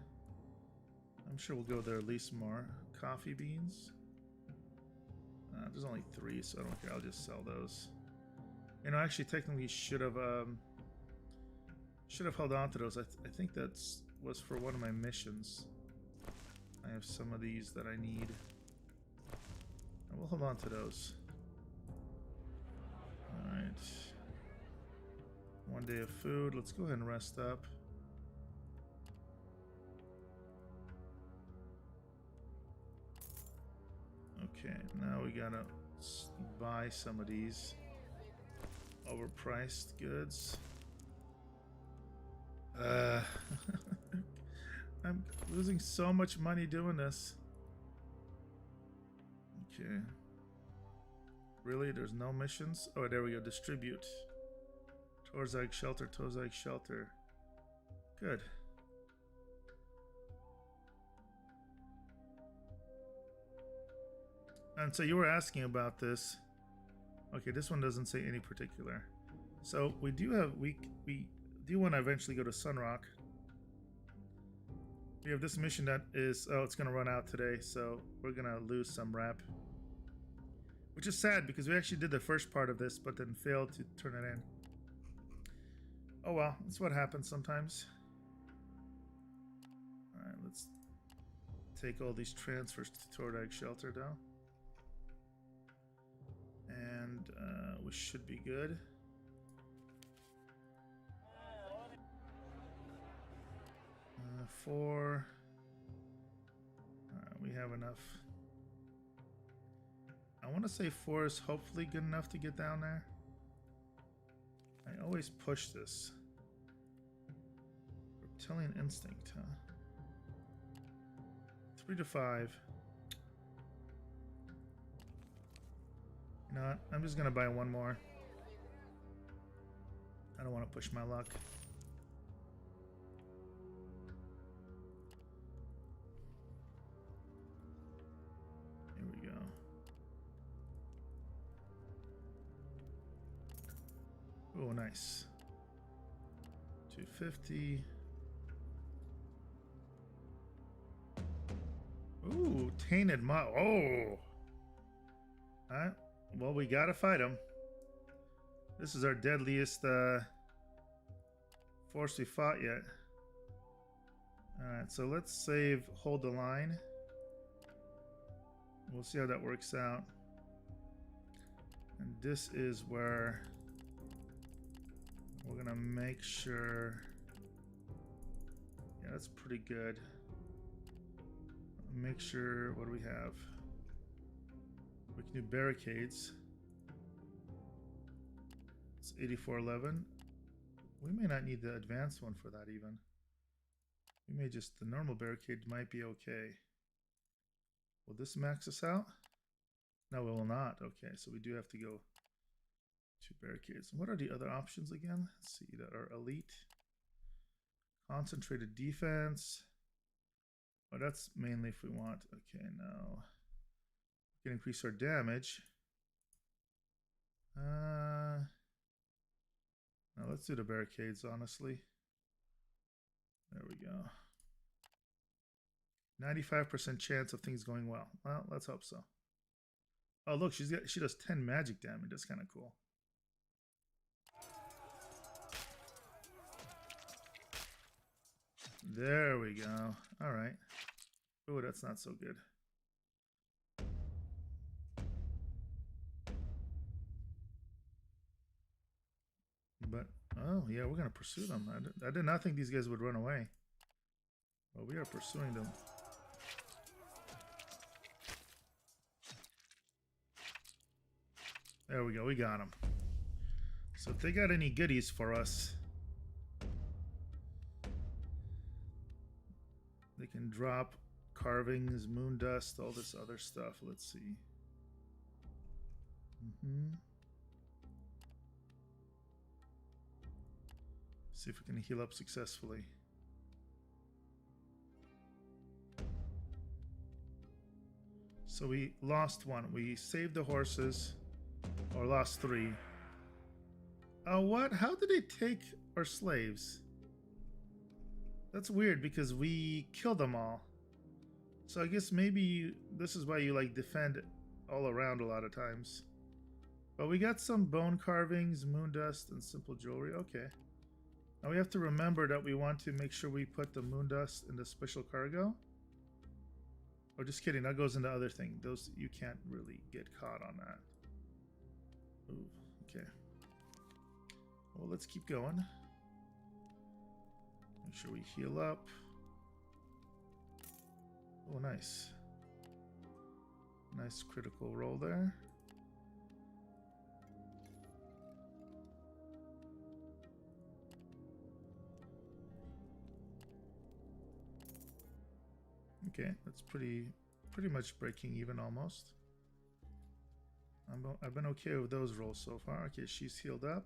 I'm sure we'll go there at least more. Coffee beans. There's only 3, so I don't care. I'll just sell those. You know, actually, technically, should have held on to those. I think that was for one of my missions. I have some of these that I need. And we'll hold on to those. All right. 1 day of food. Let's go ahead and rest up. Okay, now we gotta buy some of these overpriced goods. I'm losing so much money doing this. Okay. Really? There's no missions? Oh, there we go. Distribute. Torzag shelter, Tozag shelter. Good. And so you were asking about this. Okay, this one doesn't say any particular. So we do have we do want to eventually go to Sunrock. We have this mission that is it's gonna run out today, so we're gonna lose some rep. Which is sad because we actually did the first part of this but then failed to turn it in. Oh well, that's what happens sometimes. Alright, let's take all these transfers to Tordag Shelter though. And we should be good. Four. We have enough. I want to say 4 is hopefully good enough to get down there. I always push this. Reptilian instinct, huh? 3 to 5. You know what? I'm just gonna buy 1 more. I don't want to push my luck. Here we go. Oh, nice. 250. Ooh, tainted mob. Oh. Alright. Well, we gotta fight him. This is our deadliest force we fought yet. Alright, so let's save, hold the line. We'll see how that works out. And this is where we're gonna make sure. Yeah, that's pretty good. Make sure, what do we have? We can do barricades. It's 8411. We may not need the advanced one for that even. We may just, the normal barricade might be okay. Will this max us out? No, it will not. Okay, so we do have to go to barricades. What are the other options again? Let's see, that are elite. Concentrated defense. Oh, that's mainly if we want. Okay, now we can increase our damage. Now let's do the barricades, honestly. There we go. 95% chance of things going well. Well, let's hope so. Oh, look, she does 10 magic damage. That's kind of cool. There we go. All right. Oh, that's not so good. But, oh, yeah, we're going to pursue them. I did not think these guys would run away. Well, we are pursuing them. There we go. We got them. So if they got any goodies for us, they can drop carvings, moon dust, all this other stuff. Let's see. See if we can heal up successfully. So we lost one. We saved the horses, or lost 3. Oh, what? How did they take our slaves? That's weird because we killed them all. So I guess maybe this is why you like defend all around a lot of times. But we got some bone carvings, moon dust, and simple jewelry. Okay. Now we have to remember that we want to make sure we put the moon dust in the special cargo. Oh, just kidding. That goes into other thing. Those, you can't really get caught on that. Ooh, okay. Well, let's keep going. Make sure we heal up. Oh, nice. Nice critical roll there. Okay, that's pretty much breaking even almost. I've been okay with those rolls so far. Okay, she's healed up.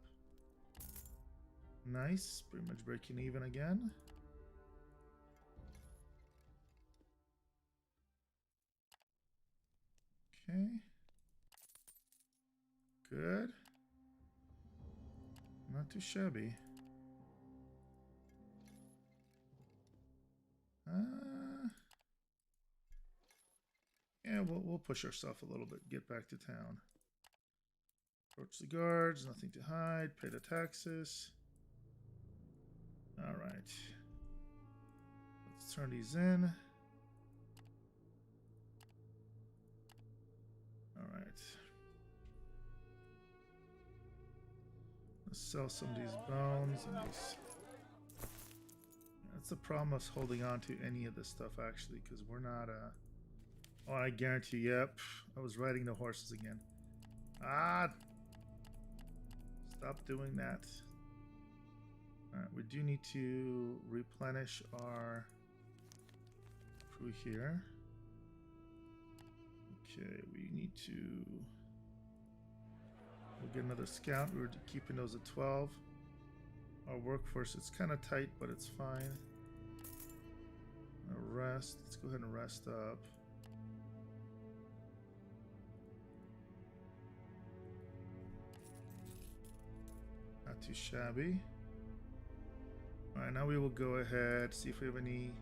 Nice, pretty much breaking even again. Okay. Good. Not too shabby. Yeah, we'll push ourselves a little bit. Get back to town. Approach the guards. Nothing to hide. Pay the taxes. All right. Let's turn these in. All right. Let's sell some of these bones and these. That's the problem of holding on to any of this stuff actually, because we're not Oh, I guarantee. Yep, I was riding the horses again. Ah! Stop doing that. Alright, we do need to replenish our crew here. Okay, we need to... We'll get another scout. We're keeping those at 12. Our workforce, it's kind of tight, but it's fine. Rest. Let's go ahead and rest up. Not too shabby. Alright, now we will go ahead, see if we have any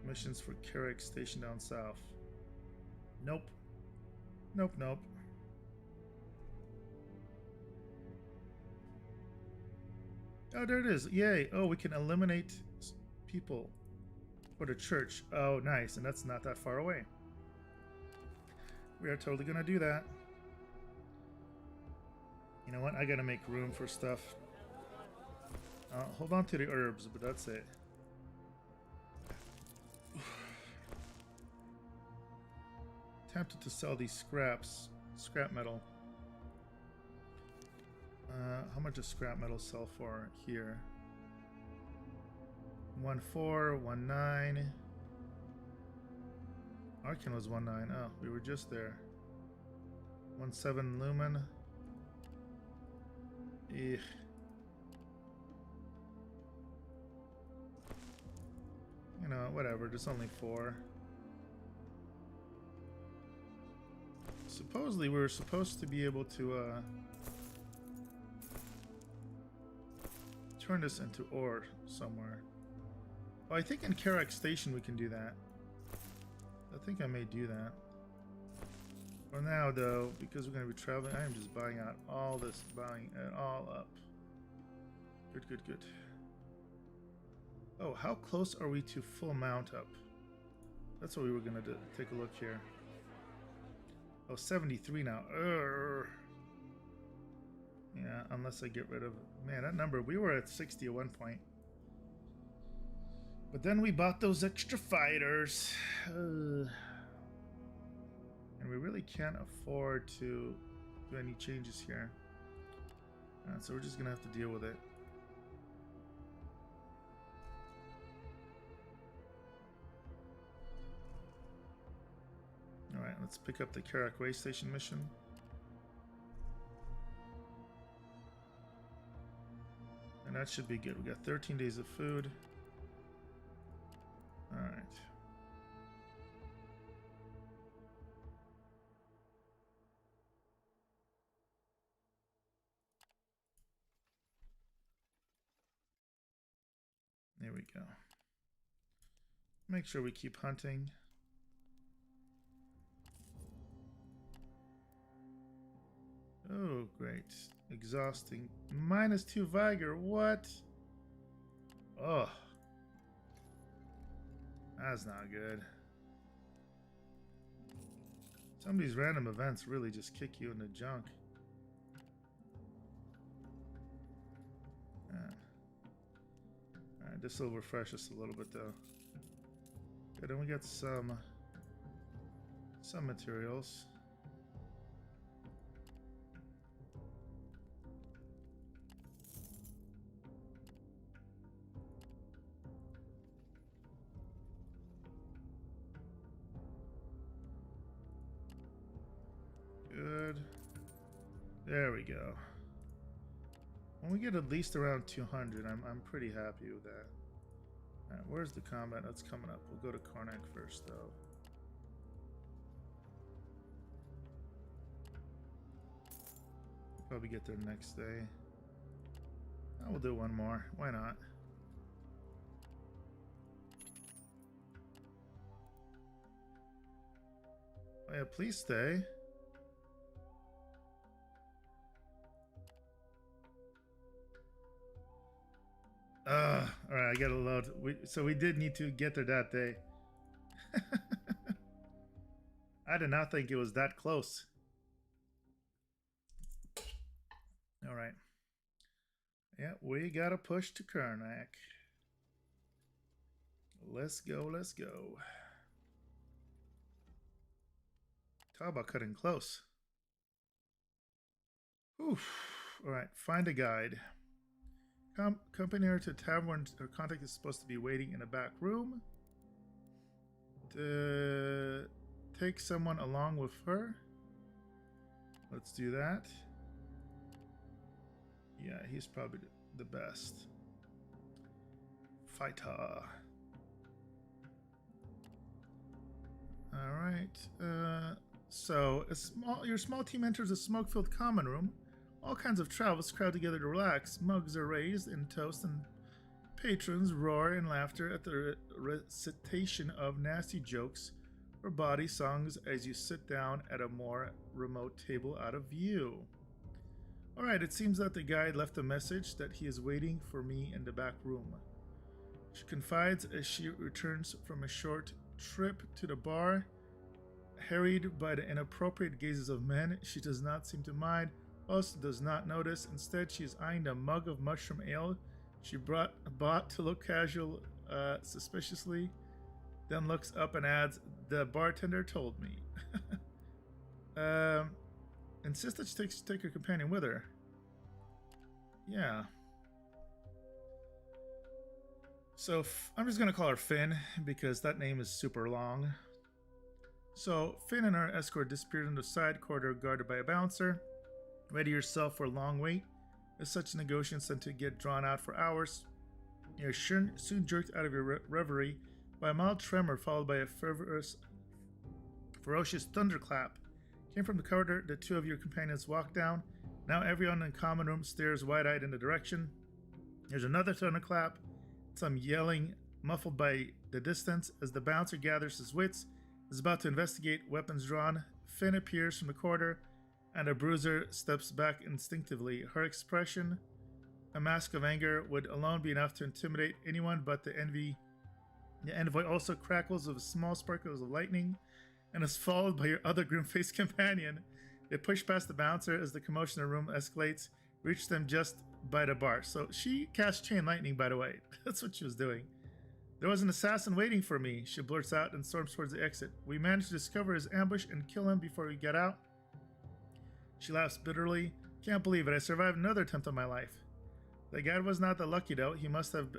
missions for Carrick Station down south. Nope. Nope, nope. Oh, there it is. Yay. Oh, we can eliminate people. Or the church. Oh, nice. And that's not that far away. We are totally gonna do that. You know what? I gotta make room for stuff. Hold on to the herbs, but that's it. Tempted to sell these scraps. Scrap metal. How much does scrap metal sell for here? 1.4, 1.9. Arcan was 1.9. Oh, we were just there. 1.7 lumen. Eugh. You know, whatever. There's only 4. Supposedly, we were supposed to be able to turn this into ore somewhere. Oh, I think in Karnak Station we can do that. I think I may do that. For now, though, because we're going to be traveling, I am just buying out all this, buying it all up. Good, good, good. Oh, how close are we to full mount up? That's what we were going to do. Take a look here. Oh, 73 now. Urgh. Yeah, unless I get rid of... Man, that number, we were at 60 at one point. But then we bought those extra fighters. And we really can't afford to do any changes here. So we're just going to have to deal with it. Alright, let's pick up the Karnak Way Station mission. And that should be good. We got 13 days of food. Alright. There we go. Make sure we keep hunting. Oh, great. Exhausting. -2 Vigor. What? Oh. That's not good. Some of these random events really just kick you in the junk. Alright, this will refresh us a little bit though. Good, and we got some materials. Good. There we go. When we get at least around 200, I'm pretty happy with that. All right, where's the combat? That's coming up. We'll go to Karnak first, though. Probably get there next day. Oh, we'll do one more. Why not? Oh yeah, please stay. Alright, I gotta load. So we did need to get there that day. I did not think it was that close. Alright. Yeah, we gotta push to Karnak. Let's go, let's go. Talk about cutting close. Oof. Alright, find a guide. Accompany her to tavern. Her contact is supposed to be waiting in a back room. Take someone along with her. Let's do that. Yeah, he's probably the best. Fighter. Alright. So your small team enters a smoke-filled common room. All kinds of travelers crowd together to relax. Mugs are raised in toast, and patrons roar in laughter at the recitation of nasty jokes or bawdy songs as you sit down at a more remote table out of view. Alright, it seems that the guide left a message that he is waiting for me in the back room. She confides as she returns from a short trip to the bar. Harried by the inappropriate gazes of men, she does not seem to mind, also does not notice. Instead, she is eyeing a mug of mushroom ale she bought to look casual, suspiciously, then looks up and adds, "The bartender told me." Insists that she take her companion with her. Yeah. So I'm just going to call her Finn because that name is super long. So Finn and her escort disappeared into a side corridor guarded by a bouncer. Ready yourself for a long wait, as such negotiations tend to get drawn out for hours. You're soon jerked out of your reverie by a mild tremor followed by a ferocious thunderclap. Came from the corridor, the two of your companions walk down. Now everyone in the common room stares wide-eyed in the direction. There's another thunderclap, some yelling muffled by the distance as the bouncer gathers his wits, is about to investigate, weapons drawn. Finn appears from the corridor, and a bruiser steps back instinctively. Her expression, a mask of anger, would alone be enough to intimidate anyone but the envy. The envoy also crackles with small sparkles of lightning and is followed by your other grim-faced companion. They push past the bouncer as the commotion in the room escalates, reach them just by the bar. So she cast chain lightning, by the way. That's what she was doing. "There was an assassin waiting for me," she blurts out and storms towards the exit. "We managed to discover his ambush and kill him before we get out." She laughs bitterly. "Can't believe it. I survived another attempt on my life." "The guy was not that lucky, though. He must have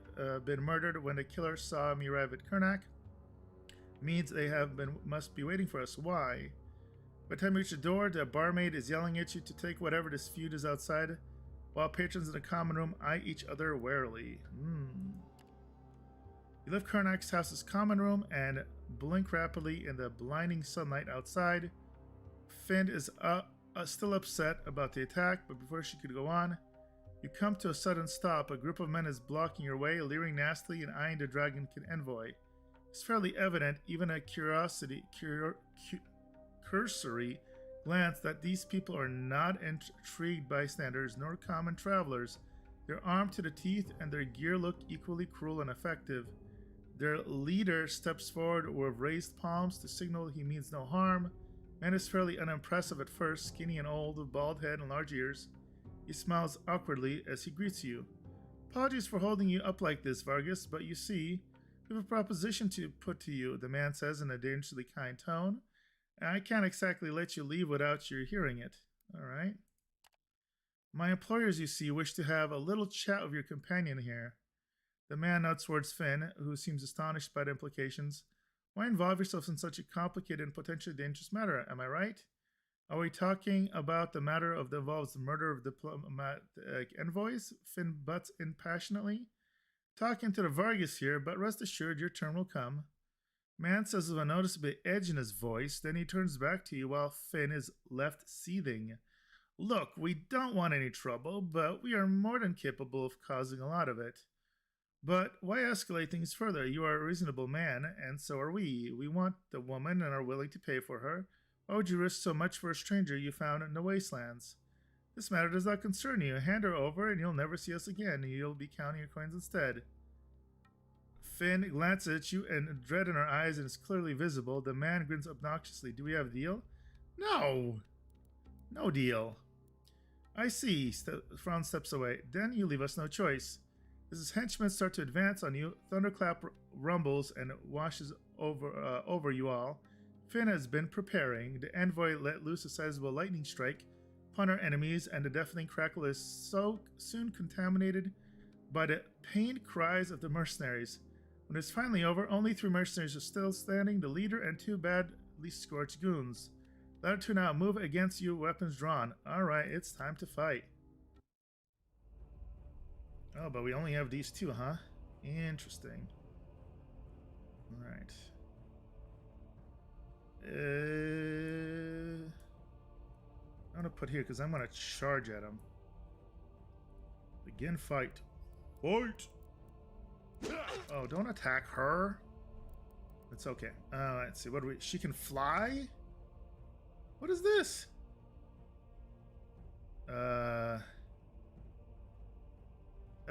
been murdered when the killer saw me arrive at Karnak. Means they must be waiting for us. Why?" By the time you reach the door, the barmaid is yelling at you to take whatever this feud is outside, while patrons in the common room eye each other warily. You leave Karnak's house's common room and blink rapidly in the blinding sunlight outside. Finn is still upset about the attack, but before she could go on, you come to a sudden stop. A group of men is blocking your way, leering nastily and eyeing the dragonkin envoy. It's fairly evident, even a cursory glance, that these people are not intrigued bystanders nor common travelers. They're armed to the teeth and their gear look equally cruel and effective. Their leader steps forward with raised palms to signal he means no harm. Man is fairly unimpressive at first, skinny and old, with bald head and large ears. He smiles awkwardly as he greets you. "Apologies for holding you up like this, Vagrus, but you see, we have a proposition to put to you," the man says in a dangerously kind tone. "I can't exactly let you leave without your hearing it." "All right." "My employers, you see, wish to have a little chat with your companion here." The man nods towards Finn, who seems astonished by the implications. "Why involve yourself in such a complicated and potentially dangerous matter? Am I right? Are we talking about the matter that involves the murder of diplomatic envoys?" Finn butts in passionately. "Talking to the Vagrus here, but rest assured your turn will come." Man says with a noticeable edge in his voice, then he turns back to you while Finn is left seething. "Look, we don't want any trouble, but we are more than capable of causing a lot of it. But why escalate things further? You are a reasonable man, and so are we. We want the woman and are willing to pay for her. Why would you risk so much for a stranger you found in the wastelands? This matter does not concern you. Hand her over and you'll never see us again. You'll be counting your coins instead." Finn glances at you, and dread in her eyes is clearly visible. The man grins obnoxiously. "Do we have a deal?" "No! No deal." "I see." Frown steps away. "Then you leave us no choice." As his henchmen start to advance on you, thunderclap rumbles and washes over you all. Finn has been preparing. The envoy let loose a sizable lightning strike upon our enemies, and the deafening crackle is so soon contaminated by the pained cries of the mercenaries. When it's finally over, only 3 mercenaries are still standing, the leader and 2 badly scorched goons. The other 2 now move against you, weapons drawn. Alright, it's time to fight. Oh, but we only have these 2, huh? Interesting. Alright. I'm gonna put here because I'm gonna charge at him. Begin fight. Fight! Oh, don't attack her. It's okay. Let's see. What do we... She can fly? What is this?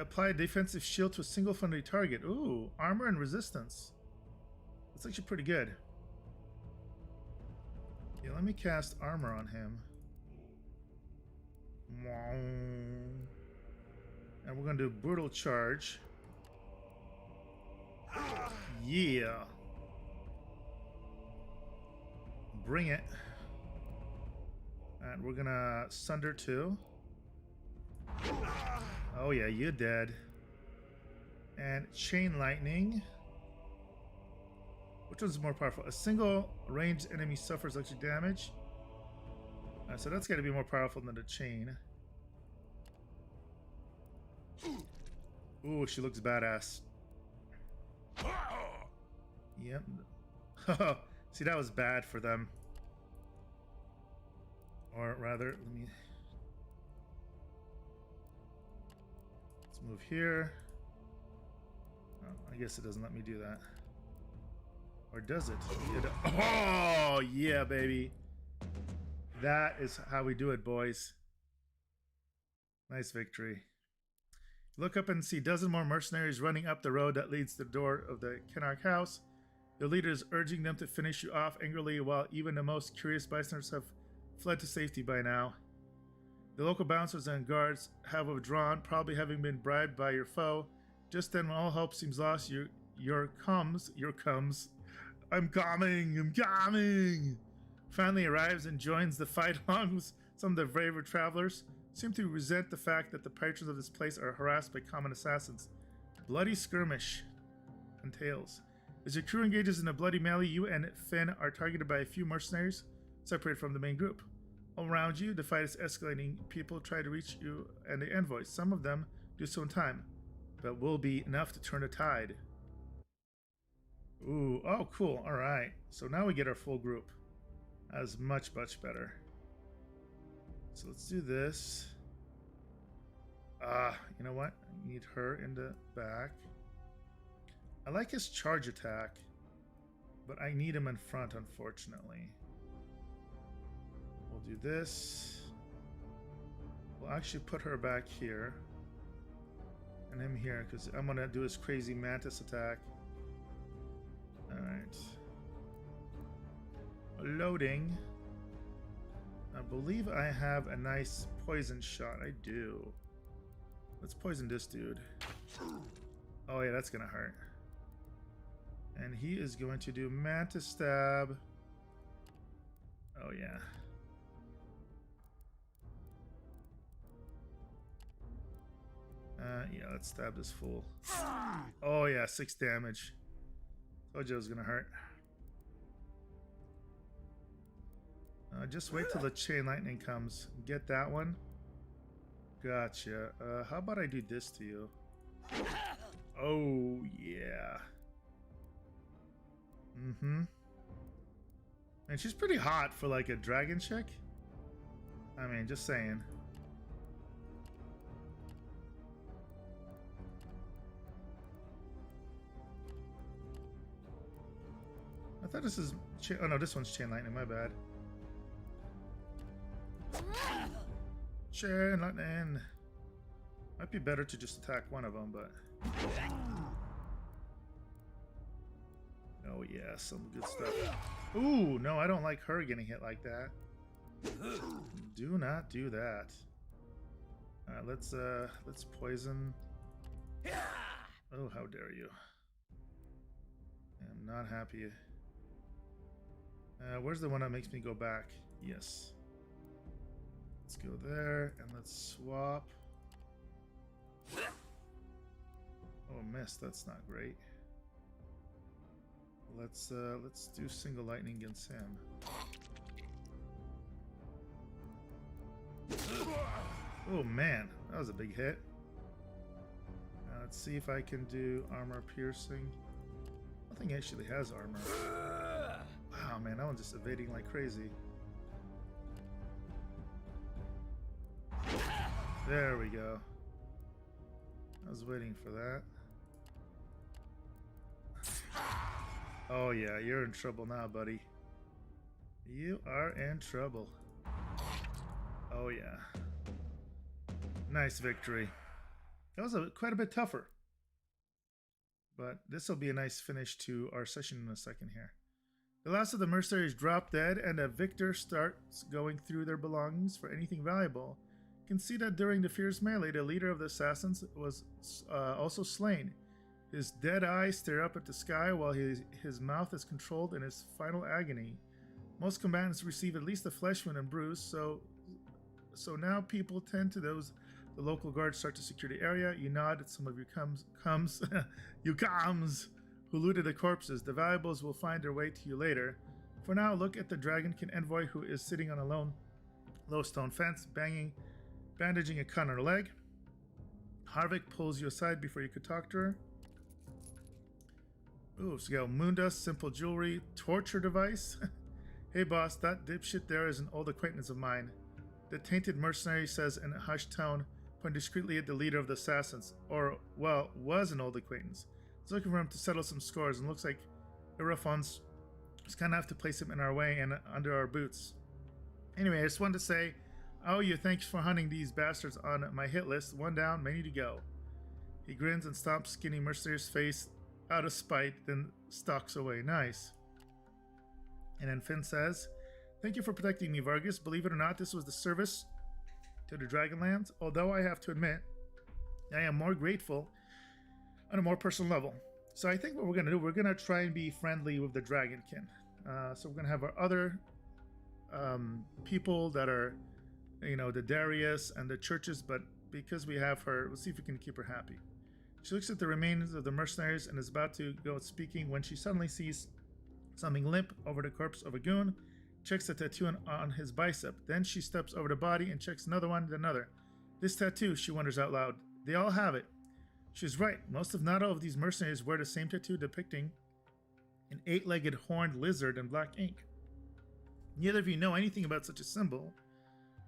Apply a defensive shield to a single friendly target. Ooh, armor and resistance. That's actually pretty good. Yeah, let me cast armor on him. And we're gonna do brutal charge. Yeah. Bring it. And we're gonna sunder too. Oh yeah, you're dead. And chain lightning. Which one's more powerful? A single ranged enemy suffers electric damage. So that's got to be more powerful than the chain. Ooh, she looks badass. Yep. See, that was bad for them. Or rather, let me... Let's move here. Oh, I guess it doesn't let me do that. Or does it? Oh, yeah, baby. That is how we do it, boys. Nice victory. Look up and see dozen more mercenaries running up the road that leads to the door of the Karnak house. The leader is urging them to finish you off angrily, while even the most curious bystanders have fled to safety by now. The local bouncers and guards have withdrawn, probably having been bribed by your foe. Just then, when all hope seems lost, your comes. I'm coming! Finally arrives and joins the fight along with some of the braver travelers. Seem to resent the fact that the patrons of this place are harassed by common assassins. Bloody skirmish entails. As your crew engages in a bloody melee, you and Finn are targeted by a few mercenaries separated from the main group. All around you, the fight is escalating. People try to reach you and the envoys. Some of them do so in time, but will be enough to turn the tide. Ooh, oh cool, alright. So now we get our full group. That is much, much better. So let's do this. You know what? I need her in the back. I like his charge attack, but I need him in front, unfortunately. We'll do this. We'll actually put her back here. And him here, because I'm going to do his crazy mantis attack. Alright. Loading. I believe I have a nice poison shot. I do. Let's poison this dude. Oh yeah, that's gonna hurt. And he is going to do mantis stab. Oh yeah. Yeah, let's stab this fool. Oh yeah, 6 damage. Told you it was gonna hurt. Just wait till the chain lightning comes. Get that one. Gotcha. How about I do this to you? Oh, yeah. Mm-hmm. And she's pretty hot for like a dragon chick. I mean, just saying. I thought this is... Oh no, this one's chain lightning, my bad. Chain lightning. Might be better to just attack one of them, but... Oh yeah, some good stuff. Ooh, no, I don't like her getting hit like that. Do not do that. Alright, let's poison. Oh, how dare you. I'm not happy. Where's the one that makes me go back? Yes. Let's go there and let's swap. Oh, missed. That's not great. Let's do single lightning against him. Oh man, that was a big hit. Let's see if I can do armor piercing. Nothing actually has armor. Wow, man, that one's just evading like crazy. There we go. I was waiting for that. Oh yeah, you're in trouble now, buddy. You are in trouble. Oh yeah. Nice victory. That was quite a bit tougher. But this will be a nice finish to our session in a second here. The last of the mercenaries drop dead, and a victor starts going through their belongings for anything valuable. You can see that during the fierce melee, the leader of the assassins was also slain. His dead eyes stare up at the sky while his mouth is controlled in his final agony. Most combatants receive at least a flesh wound and bruise, so now people tend to those. The local guards start to secure the area. You nod at some of your comes who looted the corpses. The valuables will find their way to you later. For now, look at the dragonkin envoy who is sitting on a low stone fence, bandaging a cut on her leg. Harvick pulls you aside before you could talk to her. Ooh, so you got Mundus, simple jewelry, torture device. Hey boss, that dipshit there is an old acquaintance of mine. The tainted mercenary says in a hushed tone, pointing discreetly at the leader of the assassins, or, well, was an old acquaintance. He's looking for him to settle some scores, and looks like Irafons is kind of have to place him in our way and under our boots. Anyway, I just wanted to say, oh, you thanks for hunting these bastards on my hit list. One down, many to go. He grins and stomps skinny mercenary's face out of spite, then stalks away. Nice. And then Finn says, thank you for protecting me, Vargas. Believe it or not, this was the service to the Dragonlands, although I have to admit, I am more grateful on a more personal level. So I think what we're going to do, we're going to try and be friendly with the Dragonkin. So we're going to have our other people that are, the Darius and the churches, but because we have her, we'll see if we can keep her happy. She looks at the remains of the mercenaries and is about to go speaking when she suddenly sees something limp over the corpse of a goon, checks the tattoo on his bicep. Then she steps over the body and checks another one, then another. This tattoo, she wonders out loud. They all have it. She's right. Most if not all of these mercenaries wear the same tattoo depicting an 8-legged horned lizard in black ink. Neither of you know anything about such a symbol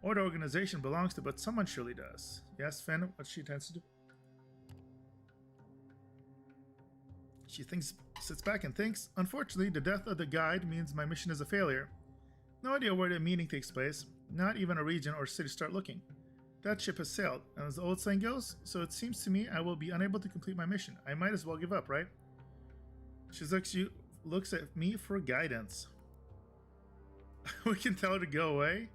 or the organization belongs to, but someone surely does. Yes, Finn, what she intends to do? She sits back and thinks, unfortunately, the death of the guide means my mission is a failure. No idea where the meeting takes place, not even a region or city start looking. That ship has sailed, and as the old saying goes, so it seems to me I will be unable to complete my mission. I might as well give up, right? She looks at me for guidance. We can tell her to go away?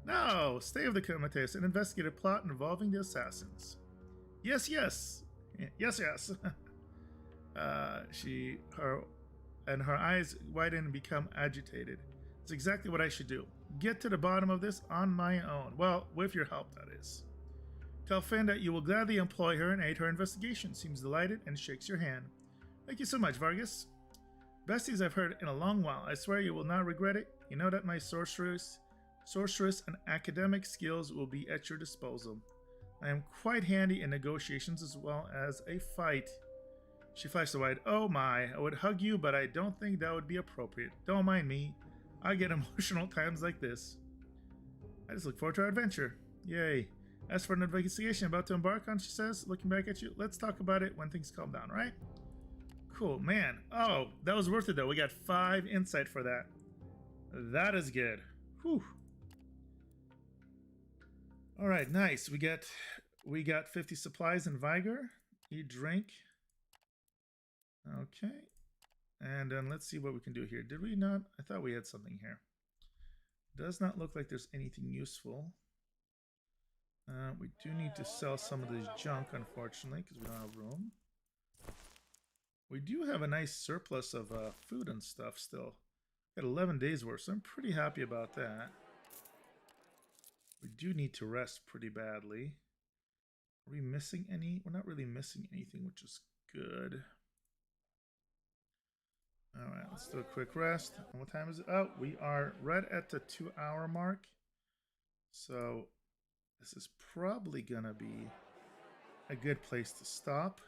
No, stay with the Comites and investigate a plot involving the assassins. Yes. Her eyes widen and become agitated. It's exactly what I should do. Get to the bottom of this on my own. Well, with your help, that is. Tell Finn that you will gladly employ her and aid her investigation. Seems delighted and shakes your hand. Thank you so much, Vargas. Besties I've heard in a long while. I swear you will not regret it. You know that my sorceress and academic skills will be at your disposal. I am quite handy in negotiations as well as a fight. She flashed wide. Oh my, I would hug you, but I don't think that would be appropriate. Don't mind me. I get emotional times like this. I just look forward to our adventure. Yay. As for an investigation about to embark on, she says, looking back at you, let's talk about it when things calm down, right? Cool, man. Oh, that was worth it though. We got 5 insight for that. That is good. Whew. All right, nice. We got 50 supplies and vigor. Eat, drink. Okay. And then let's see what we can do here. Did we not? I thought we had something here. Does not look like there's anything useful. We do need to sell some of this junk, unfortunately, because we don't have room. We do have a nice surplus of food and stuff still. Got 11 days worth, so I'm pretty happy about that. We do need to rest pretty badly. Are we missing any? We're not really missing anything, which is good. Alright, let's do a quick rest. And what time is it? Oh, we are right at the 2-hour mark. So this is probably gonna be a good place to stop.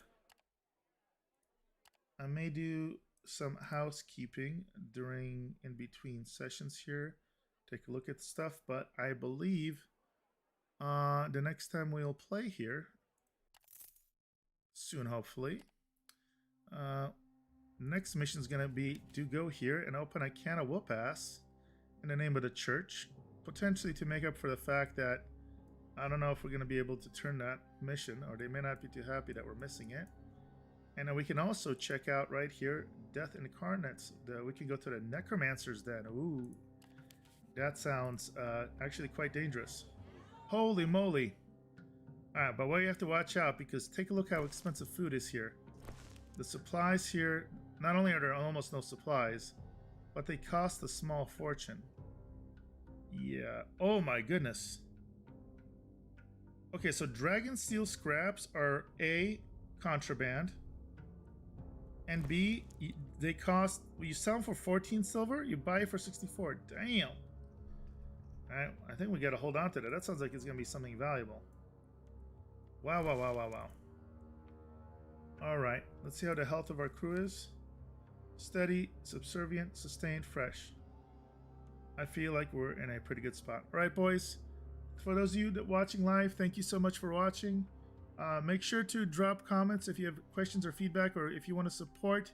I may do some housekeeping in between sessions here. Take a look at stuff, but I believe the next time we'll play here, soon hopefully, next mission is going to be to go here and open a can of whoop ass in the name of the church, potentially to make up for the fact that I don't know if we're going to be able to turn that mission, or they may not be too happy that we're missing it. And then we can also check out right here, Death Incarnates. We can go to the Necromancer's Den. Ooh, that sounds actually quite dangerous. Holy moly. Alright, but what you have to watch out, because take a look how expensive food is here. The supplies here, not only are there almost no supplies, but they cost a small fortune. Yeah, oh my goodness. Okay, so dragon steel scraps are A, contraband, and B, they cost, you sell them for 14 silver, you buy it for 64. Damn. Alright, I think we gotta hold on to that. That sounds like it's gonna be something valuable. Wow, wow, wow, wow, wow. Alright, let's see how the health of our crew is. Steady, subservient, sustained, fresh. I feel like we're in a pretty good spot. Alright, boys. For those of you that watching live, thank you so much for watching. Make sure to drop comments if you have questions or feedback, or if you want to support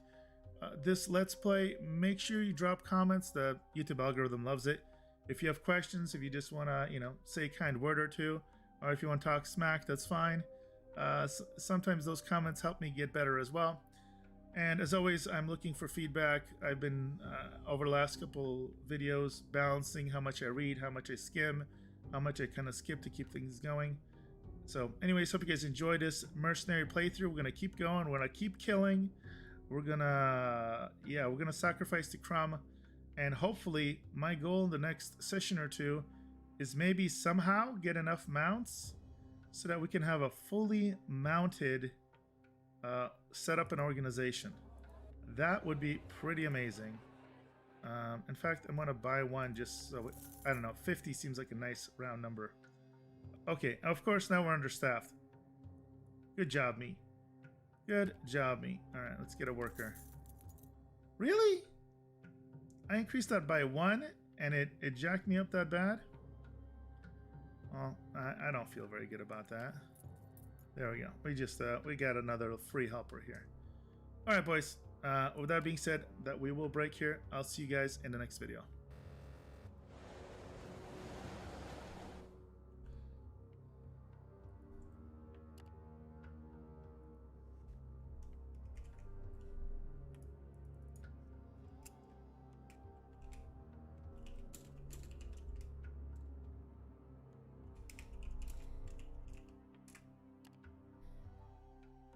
this Let's Play. Make sure you drop comments. The YouTube algorithm loves it. If you have questions, if you just want to, say a kind word or two, or if you want to talk smack, that's fine. Sometimes those comments help me get better as well. And as always, I'm looking for feedback. I've been, over the last couple videos, balancing how much I read, how much I skim, how much I kind of skip to keep things going. So anyways, hope you guys enjoyed this Mercenary playthrough. We're going to keep going. We're going to keep killing. We're going to, we're going to sacrifice to Crumb. And hopefully, my goal in the next session or two is maybe somehow get enough mounts so that we can have a fully mounted setup and organization. That would be pretty amazing. In fact, I'm going to buy one just so, I don't know, 50 seems like a nice round number. Okay, of course, now we're understaffed. Good job, me. Good job, me. All right, let's get a worker. Really? I increased that by 1 and it jacked me up that bad? Well, I don't feel very good about that. There we go. We got another free helper here. All right, boys. With that being said, that we will break here. I'll see you guys in the next video.